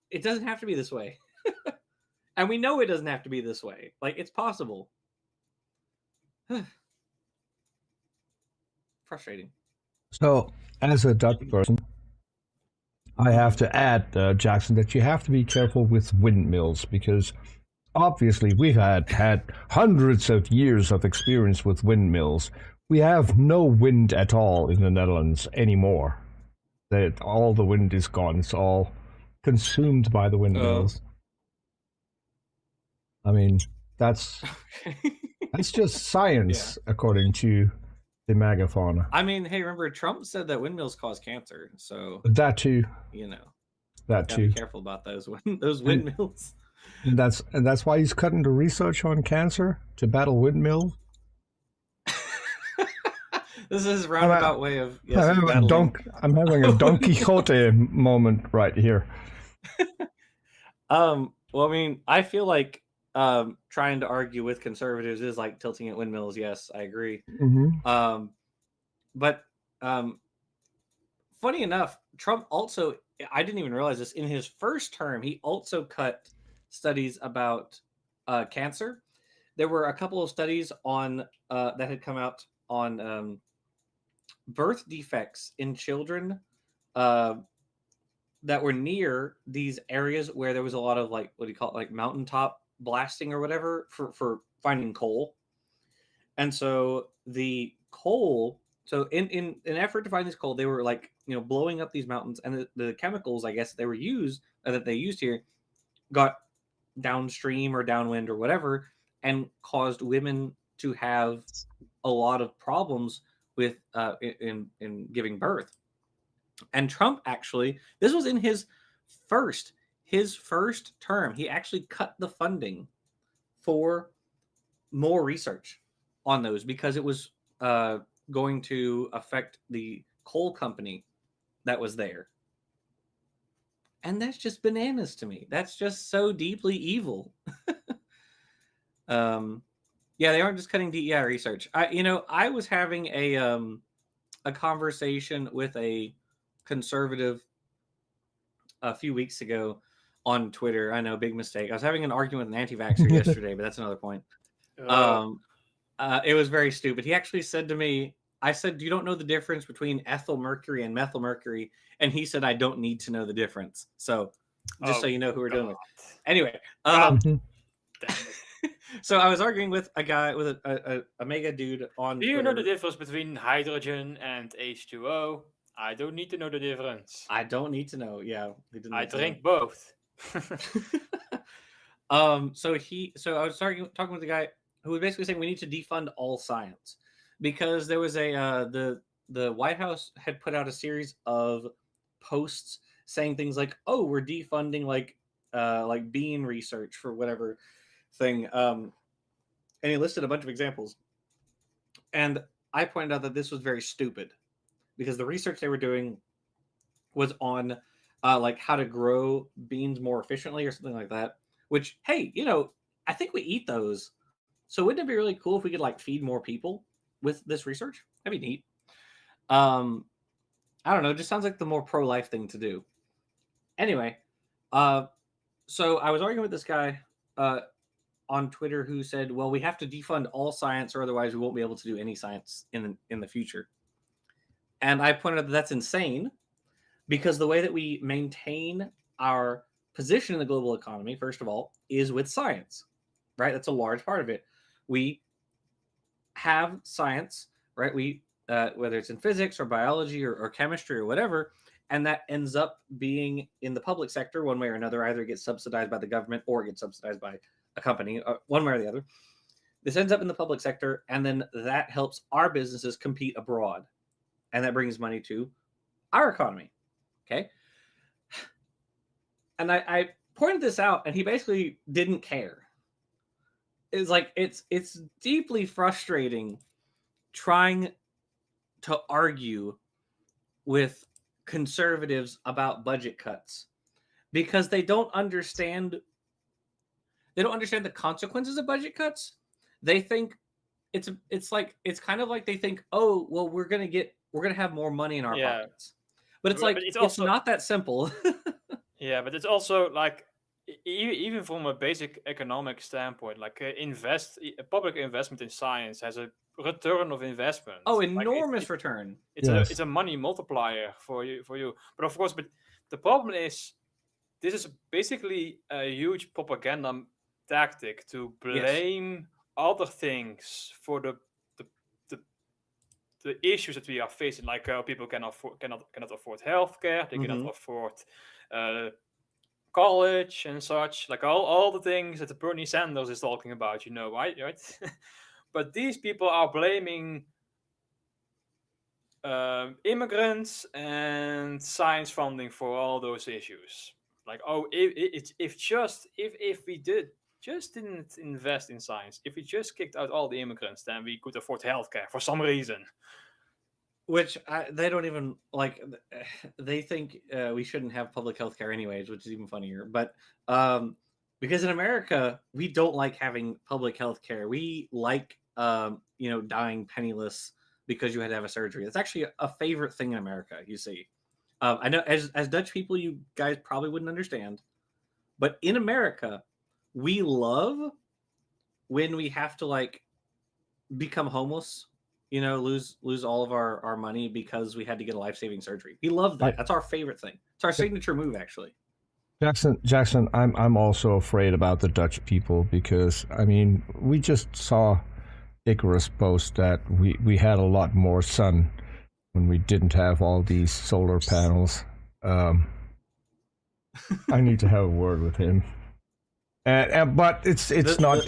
It doesn't have to be this way. And we know it doesn't have to be this way. Like, it's possible. Frustrating. So, as a Dutch person, I have to add, Jackson, that you have to be careful with windmills because obviously we've had hundreds of years of experience with windmills. We have no wind at all in the Netherlands anymore. That all the wind is gone. It's all consumed by the windmills. I mean, that's just science, according to the megafauna. I mean, hey, remember Trump said that windmills cause cancer, so that too. You know, that gotta too. Be careful about those windmills. And that's why he's cutting the research on cancer to battle windmills. This is his roundabout way of. Yes, I'm having a Don Quixote moment right here. Well, I mean, I feel like trying to argue with conservatives is like tilting at windmills. Yes, I agree. Mm-hmm. But funny enough, Trump also, I didn't even realize this, in his first term, he also cut studies about cancer. There were a couple of studies on that had come out on birth defects in children that were near these areas where there was a lot of, like, what do you call it, like mountaintop blasting or whatever for finding coal. And so the coal, so in an effort to find this coal, they were, like, blowing up these mountains, and the chemicals, I guess, that they used here got downstream or downwind or whatever, and caused women to have a lot of problems with in giving birth. And Trump, actually, this was in his first term, he actually cut the funding for more research on those because it was going to affect the coal company that was there. And that's just bananas to me. That's just so deeply evil. Yeah, they aren't just cutting DEI research. I was having a conversation with a conservative a few weeks ago on Twitter. I know, big mistake. I was having an argument with an anti-vaxxer yesterday, but that's another point. It was very stupid. He actually said to me, I said, "You don't know the difference between ethyl mercury and methyl mercury," and he said, "I don't need to know the difference." So, just so you know who we're dealing with. Anyway, so I was arguing with a guy, with a mega dude on Do you Twitter. know the difference between hydrogen and H2O? I don't need to know the difference. I don't need to know. Yeah, I drink both. So I was talking with the guy who was basically saying we need to defund all science because there was the White House had put out a series of posts saying things like, "Oh, we're defunding like bean research for whatever thing," and he listed a bunch of examples. And I pointed out that this was very stupid because the research they were doing was on like how to grow beans more efficiently or something like that. Which, hey, I think we eat those. So wouldn't it be really cool if we could like feed more people with this research? That'd be neat. I don't know. It just sounds like the more pro-life thing to do. Anyway, so I was arguing with this guy on Twitter who said, "Well, we have to defund all science, or otherwise we won't be able to do any science in the future." And I pointed out that that's insane because the way that we maintain our position in the global economy, first of all, is with science, right? That's a large part of it. We have science, right? We whether it's in physics or biology or chemistry or whatever, and that ends up being in the public sector one way or another. Either it gets subsidized by the government or it gets subsidized by a company, one way or the other. This ends up in the public sector, and then that helps our businesses compete abroad, and that brings money to our economy. Okay. And I pointed this out, and he basically didn't care. It's like it's deeply frustrating trying to argue with conservatives about budget cuts because they don't understand They don't understand the consequences of budget cuts. They think it's kind of like they think, oh well, we're gonna have more money in our Yeah. pockets, but it's But like it's it's also not that simple. Yeah, but it's also like even from a basic economic standpoint, like public investment in science has a return of investment. Oh, Like enormous return. it's a money multiplier for you. But of course, but the problem is this is basically a huge propaganda tactic to Yes. blame other things for the the, the issues that we are facing. Like people cannot afford healthcare, they cannot afford college and such, like all the things that the Bernie Sanders is talking about, right? But these people are blaming immigrants and science funding for all those issues. Like, oh, if we didn't invest in science, if we just kicked out all the immigrants, then we could afford healthcare for some reason. Which they don't even like. They think we shouldn't have public health care anyways, which is even funnier. But because in America, we don't like having public health care. We like dying penniless because you had to have a surgery. It's actually a favorite thing in America. You see, I know as Dutch people, you guys probably wouldn't understand, but in America, we love when we have to like become homeless. Lose all of our money because we had to get a life-saving surgery. We love that. That's our favorite thing. It's our signature move, actually. Jackson, I'm also afraid about the Dutch people because I mean we just saw Icarus post that we had a lot more sun when we didn't have all these solar panels. I need to have a word with him. But it's not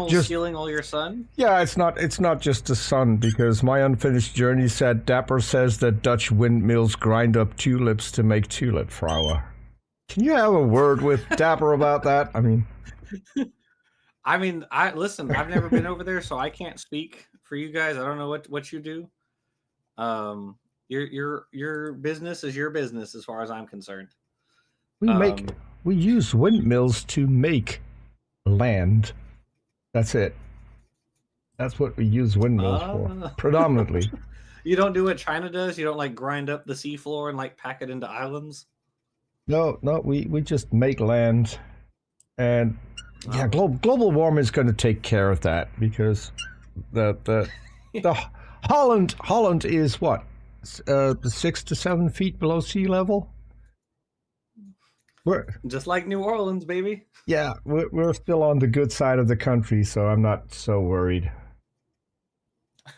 just stealing all your sun. Yeah, it's not just the sun, because my unfinished journey said Dapper says that Dutch windmills grind up tulips to make tulip flour. Can you have a word with Dapper about that? I mean, listen. I've never been over there, so I can't speak for you guys. I don't know what you do. Your business is your business as far as I'm concerned. We use windmills to make land. That's it. That's what we use windmills for, predominantly. You don't do what China does? You don't like grind up the seafloor and like pack it into islands? No, we just make land. And yeah, global warming is going to take care of that, because the Holland is what? 6 to 7 feet below sea level? We're just like New Orleans, baby. Yeah, we're still on the good side of the country, so I'm not so worried.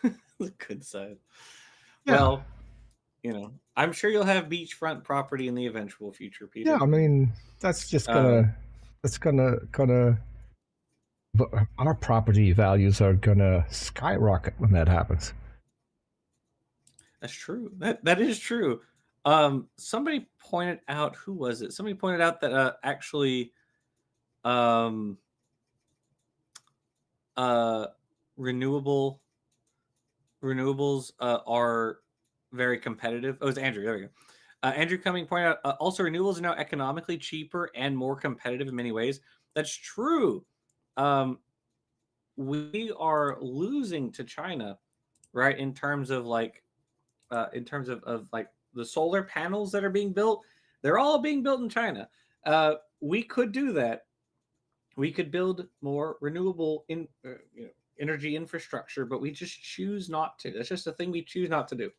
The good side. Yeah. Well, I'm sure you'll have beachfront property in the eventual future, Peter. Yeah, I mean, that's just gonna our property values are gonna skyrocket when that happens. That's true. That is true. Somebody pointed out, who was it? Somebody pointed out that actually renewables are very competitive. Oh, it's Andrew. There we go. Andrew Cumming pointed out also renewables are now economically cheaper and more competitive in many ways. That's true. We are losing to China, right? In terms of like the solar panels that are being built, they're all being built in China. We could do that. We could build more renewable energy infrastructure, but we just choose not to. That's just a thing we choose not to do.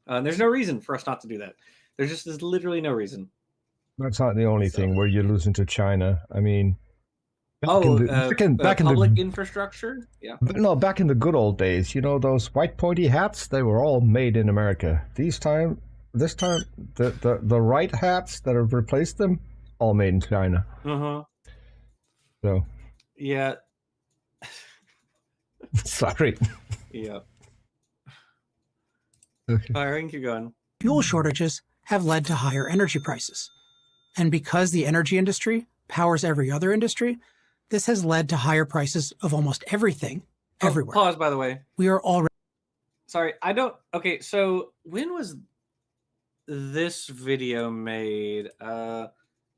There's no reason for us not to do that. There's literally no reason. That's not the only thing where you're losing to China. I mean, back in public infrastructure. Yeah. No, back in the good old days, those white pointy hats, they were all made in America. This time, the right hats that have replaced them, all made in China. So. Yeah. Sorry. Yeah. Okay. All right, keep going. Fuel shortages have led to higher energy prices. And because the energy industry powers every other industry, this has led to higher prices of almost everything everywhere. Pause, by the way. We are already... Sorry, I don't... Okay, so when was this video made?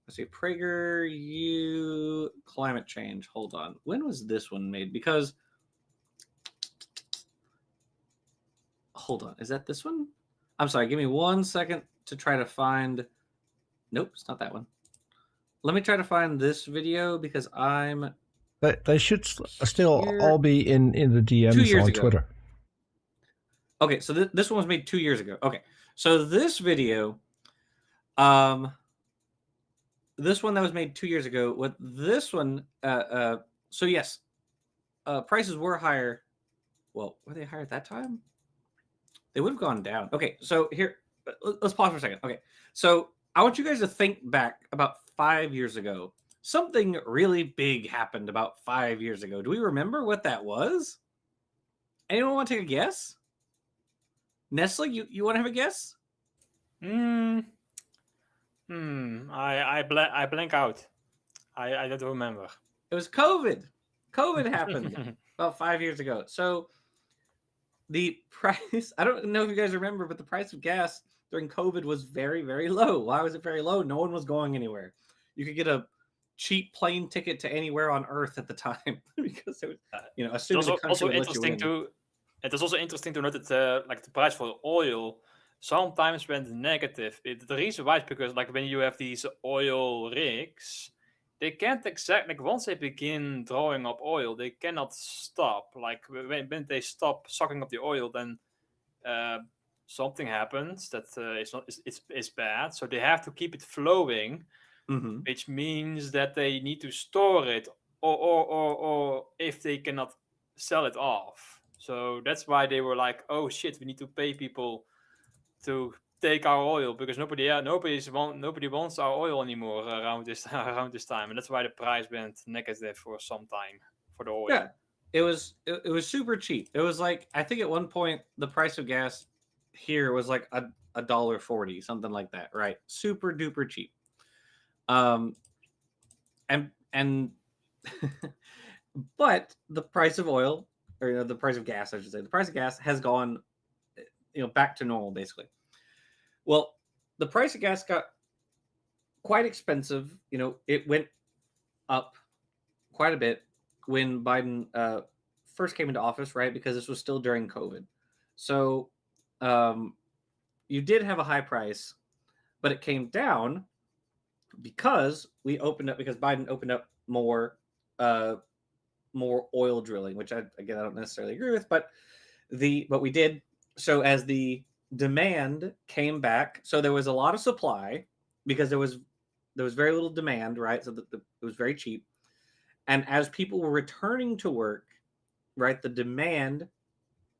let's see, PragerU climate change. Hold on. When was this one made? Because hold on, is that this one? I'm sorry, give me 1 second to try to find. Nope, it's not that one. Let me try to find this video because I'm They should still here. all be in the 2 DMs years on ago. Twitter. Okay, so this one was made 2 years ago. Okay, so this video, this one that was made 2 years ago. With this one, so yes, prices were higher. Well, were they higher at that time? They would have gone down. Okay, so here, let's pause for a second. Okay, so I want you guys to think back about 5 years ago. Something really big happened about 5 years ago. Do we remember what that was? Anyone want to take a guess? Nestle, you want to have a guess? I blank out. I don't remember. It was COVID. COVID happened about 5 years ago. So the price, I don't know if you guys remember, but the price of gas during COVID was very, very low. Why was it very low? No one was going anywhere. You could get a cheap plane ticket to anywhere on Earth at the time because it was, assuming the country would let you in. It is also interesting to note that the price for oil sometimes went negative. The reason why is because when you have these oil rigs, they can't exactly, once they begin drawing up oil, they cannot stop. When they stop sucking up the oil, then something happens that is bad. So they have to keep it flowing, which means that they need to store it, or if they cannot sell it off. So that's why they were like, oh shit, we need to pay people to take our oil because nobody wants our oil anymore around this time, and that's why the price went negative for some time for the oil. Yeah, it was super cheap. It was I think at one point the price of gas here was $1.40, something like that, right? Super duper cheap. And but the price of oil, or the price of gas, I should say, the price of gas has gone back to normal basically. Well, the price of gas got quite expensive. It went up quite a bit when Biden first came into office, right? Because this was still during COVID. So you did have a high price, but it came down because Biden opened up more oil drilling, which I don't necessarily agree with, but we did. So as the demand came back, so there was a lot of supply because there was very little demand, right? So it was very cheap, and as people were returning to work, right, the demand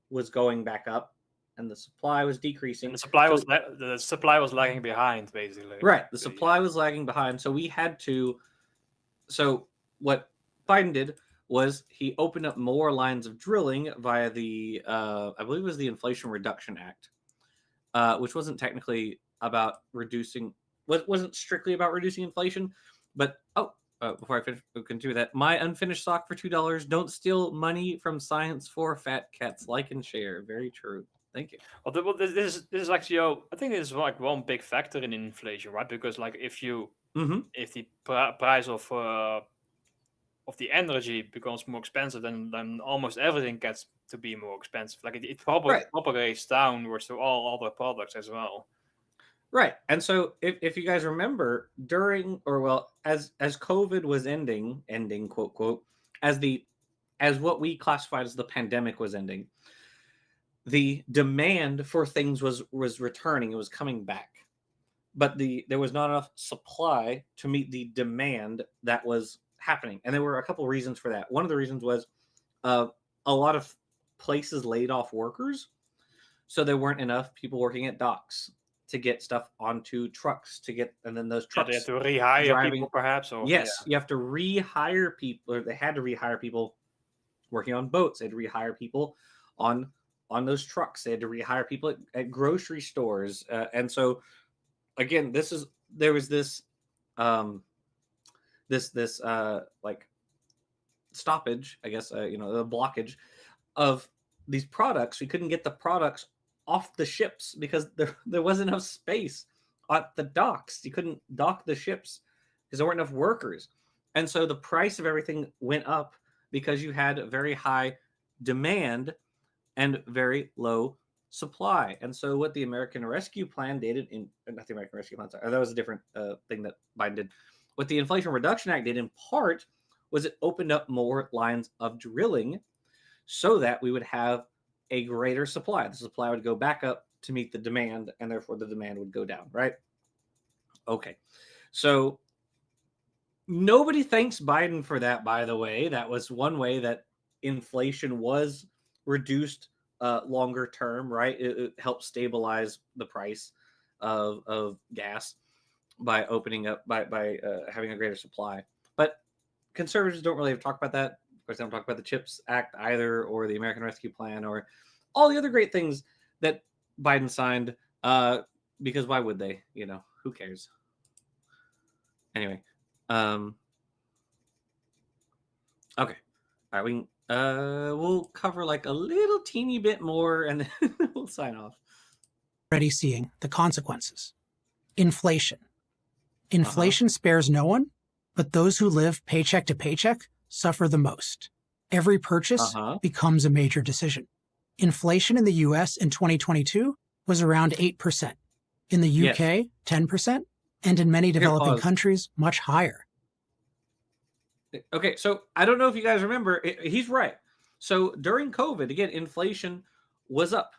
was going back up and the supply was decreasing. And the supply was lagging behind, basically. Right, the supply was lagging behind, so we had to. So what Biden did was he opened up more lines of drilling via the I believe it was the Inflation Reduction Act, which wasn't technically about wasn't strictly about reducing inflation, but before I continue with that, my unfinished sock for $2. Don't steal money from science for fat cats. Like and share. Very true. Thank you. Well, this is actually, I think this is one big factor in inflation, right? Because if the price of the energy becomes more expensive, then almost everything gets to be more expensive. It propagates downwards to all other products as well. Right. And so if you guys remember as COVID was ending, quote, quote, as what we classified as the pandemic was ending, the demand for things was returning. It was coming back. But there was not enough supply to meet the demand that was happening. And there were a couple of reasons for that. One of the reasons was a lot of places laid off workers. So there weren't enough people working at docks to get stuff onto trucks and then those trucks. They have to rehire people, perhaps. Yes, you have to rehire people, or they had to rehire people working on boats. They had to rehire people on those trucks. They had to rehire people at grocery stores. And so, again, there was this stoppage, I guess, the blockage of these products. We couldn't get the products off the ships because there wasn't enough space at the docks. You couldn't dock the ships because there weren't enough workers. And so the price of everything went up because you had very high demand and very low supply. And so what the American Rescue Plan did not the American Rescue Plan, sorry, that was a different thing that Biden did. What the Inflation Reduction Act did in part was it opened up more lines of drilling so that we would have a greater supply. The supply would go back up to meet the demand, and therefore the demand would go down, right? Okay. So nobody thanks Biden for that, by the way. That was one way that inflation was reduced longer term, right? It helped stabilize the price of gas by opening up, by having a greater supply. But conservatives don't really talk about that. Of course, they don't talk about the CHIPS Act either, or the American Rescue Plan, or all the other great things that Biden signed. Because why would they? You know, who cares? Anyway, okay. All right, we'll cover like a little teeny bit more, and then we'll sign off. Already seeing the consequences. Inflation. Inflation spares no one, but those who live paycheck to paycheck suffer the most. Every purchase becomes a major decision. Inflation in the US in 2022 was around 8%. In the UK, 10%, and in many developing countries, much higher. Okay, so I don't know if you guys remember, he's right. So during COVID, again, inflation was up,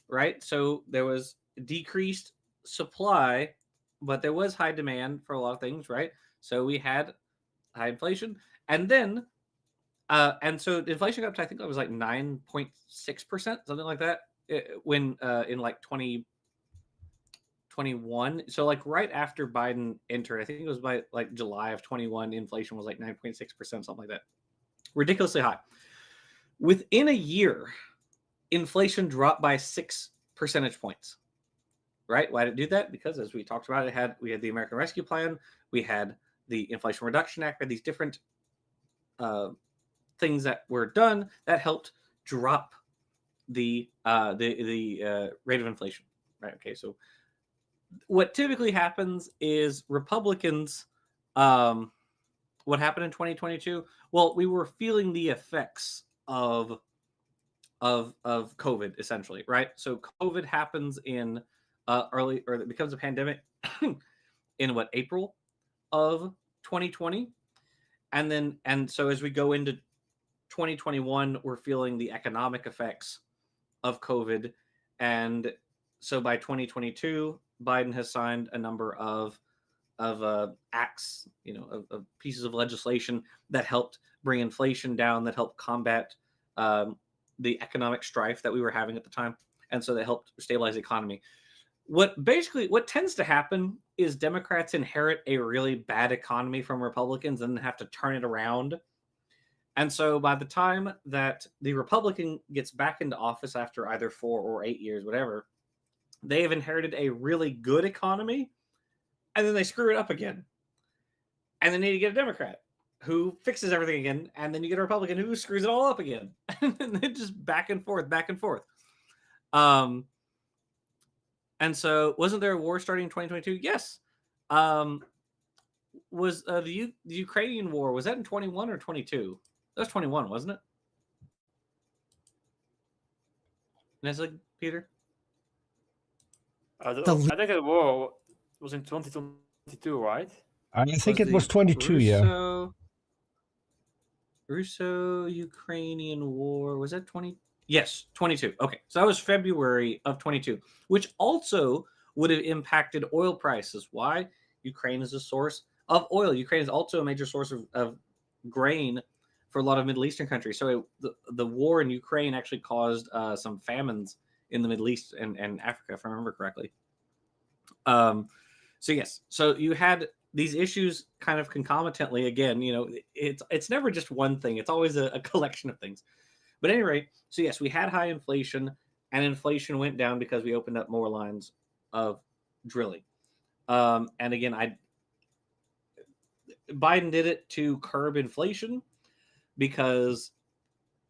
right? So there was decreased supply, but there was high demand for a lot of things, right? So we had high inflation, and then, and so inflation got up to, I think it was like 9.6%, something like that, when in like 2021. So like right after Biden entered, I think it was by like July of 21, inflation was like 9.6%, something like that. Ridiculously high. Within a year, inflation dropped by 6 percentage points. Right? Why did it do that? Because as we talked about, we had the American Rescue Plan, we had the Inflation Reduction Act, we had these different things that were done that helped drop the rate of inflation. Right? Okay, so what typically happens is Republicans, what happened in 2022? Well, we were feeling the effects of COVID, essentially, right? So COVID happens in it becomes a pandemic in April of 2020, and so as we go into 2021, we're feeling the economic effects of COVID, and so by 2022, Biden has signed a number of acts, of pieces of legislation that helped bring inflation down, that helped combat the economic strife that we were having at the time, and so that helped stabilize the economy. What tends to happen is Democrats inherit a really bad economy from Republicans and then have to turn it around. And so by the time that the Republican gets back into office after either 4 or 8 years, whatever, they have inherited a really good economy, and then they screw it up again. And then you get a Democrat who fixes everything again, and then you get a Republican who screws it all up again. And then just back and forth, back and forth. And so, wasn't there a war starting in 2022? Yes. Was the Ukrainian war, was that in 21 or 22? That was 21, wasn't it? Nestle, Peter? I think the war was in 2022, right? I think it was 22, yeah. Russo-Ukrainian war, was that 20? Yes, 22. Okay, so that was February of 22, which also would have impacted oil prices. Why? Ukraine is a source of oil. Ukraine is also a major source of grain for a lot of Middle Eastern countries. So the war in Ukraine actually caused some famines in the Middle East and Africa, if I remember correctly. So yes, so you had these issues kind of concomitantly. Again, it's never just one thing. It's always a collection of things. But at any rate, so yes, we had high inflation, and inflation went down because we opened up more lines of drilling. And again, Biden did it to curb inflation because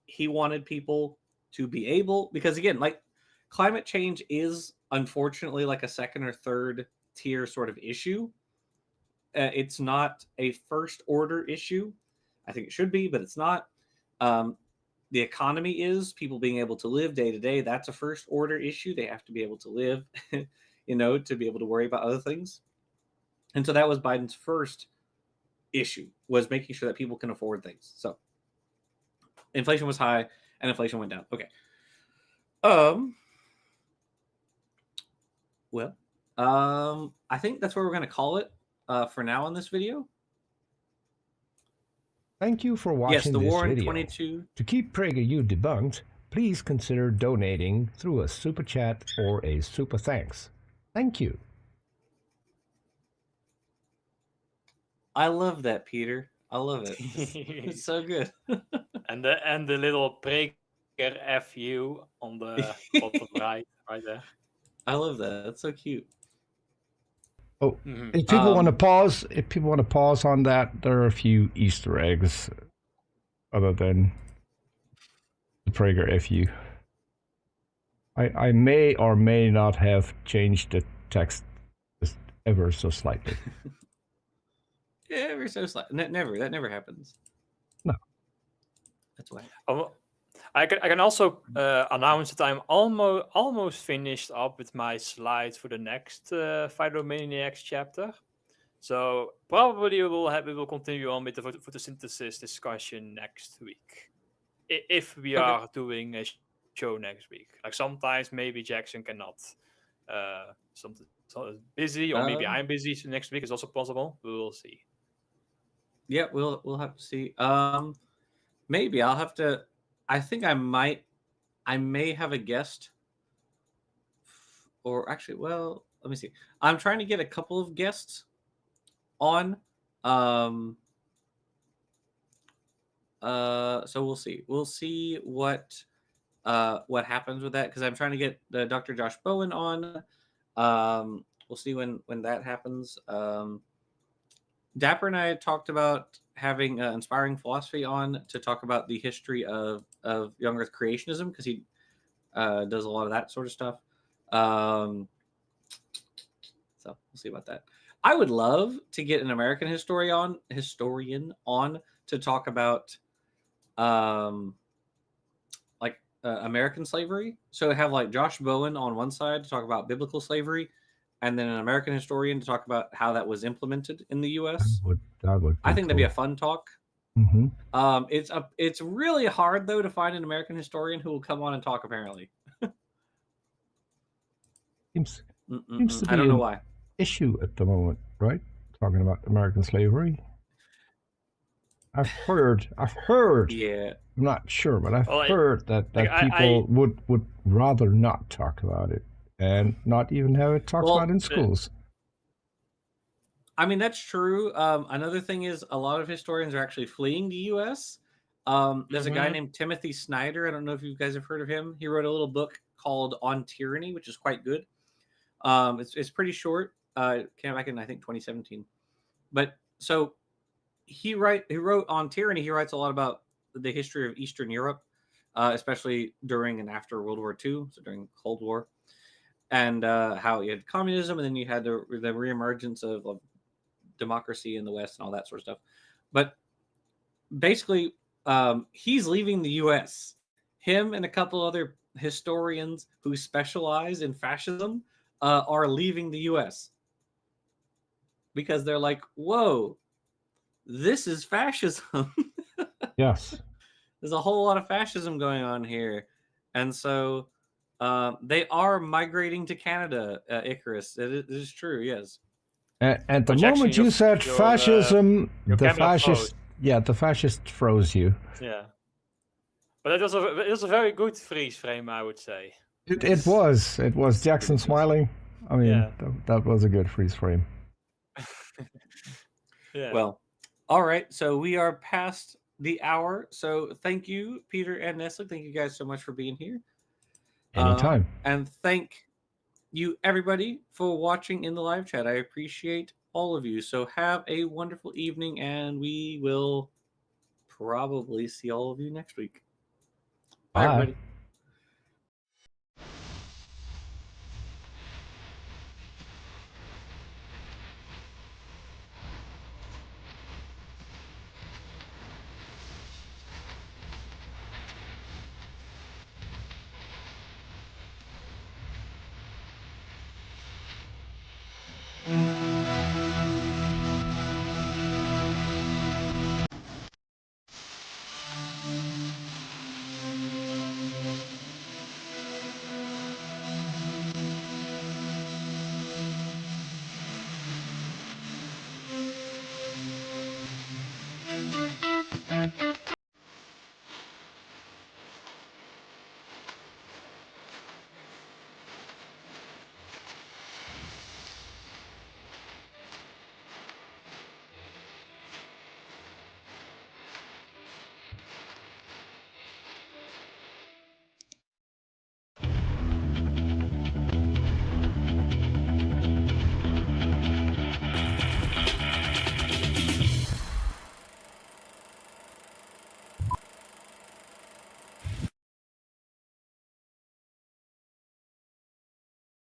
he wanted people to be able, because again, like climate change is unfortunately like a second or third tier sort of issue. it's not a first order issue. I think it should be, but it's not. The economy is people being able to live day to day. That's a first order issue. They have to be able to live, to be able to worry about other things. And so that was Biden's first issue, was making sure that people can afford things. So inflation was high and inflation went down. Okay. I think that's where we're going to call it for now on this video. Thank you for watching the this war in video. 22. To keep PragerU debunked, please consider donating through a super chat or a super thanks. Thank you. I love that, Peter. I love it. It's so good. and the little PragerFU on the bottom right there. I love that. That's so cute. Oh, if people want to pause on that, there are a few Easter eggs other than the PragerFU. I may or may not have changed the text just ever so slightly. Ever so slightly. Never. That never happens. No. That's why. I can also announce that I'm almost finished up with my slides for the next Phytomaniacs chapter. So probably we will continue on with the photosynthesis discussion next week, if we are doing a show next week. Like sometimes maybe Jackson cannot, something busy, or maybe I'm busy. So next week is also possible. We will see. Yeah, we'll have to see. Maybe I'll have to. I think I may have a guest, or actually, well, let me see. I'm trying to get a couple of guests on. So we'll see. We'll see what happens with that, because I'm trying to get Dr. Josh Bowen on. We'll see when that happens. Dapper and I talked about having Inspiring Philosophy on to talk about the history of young Earth creationism, because he does a lot of that sort of stuff. So we'll see about that. I would love to get an American historian on to talk about American slavery. So have like Josh Bowen on one side to talk about biblical slavery, and then an American historian to talk about how that was implemented in the U.S. I think that'd be a fun talk. Mm-hmm. It's really hard though to find an American historian who will come on and talk. Apparently, seems to be I don't know why. Issue at the moment, right? Talking about American slavery. I've heard. Yeah. I'm not sure, but I've heard that people would rather not talk about it and not even have it talked about in schools. I mean, that's true. Another thing is a lot of historians are actually fleeing the U.S. There's a guy named Timothy Snyder. I don't know if you guys have heard of him. He wrote a little book called On Tyranny, which is quite good. It's pretty short. Came back in, I think, 2017. But so he wrote On Tyranny. He writes a lot about the history of Eastern Europe, especially during and after World War II, so during Cold War, and how you had communism, and then you had the reemergence of democracy in the West and all that sort of stuff. But basically, he's leaving the U.S. Him and a couple other historians who specialize in fascism are leaving the U.S. because they're like, whoa, this is fascism. Yes. There's a whole lot of fascism going on here. And so they are migrating to Canada, Icarus. It is true, yes. At the moment you said fascism, the fascist froze you. Yeah. But it was a very good freeze frame, I would say. It was Jackson smiling. I mean, that was a good freeze frame. Yeah. Well, all right. So we are past the hour. So thank you, Peter and Nestle. Thank you guys so much for being here. Anytime. And thank you, everybody, for watching in the live chat. I appreciate all of you. So have a wonderful evening, and we will probably see all of you next week. Bye, everybody.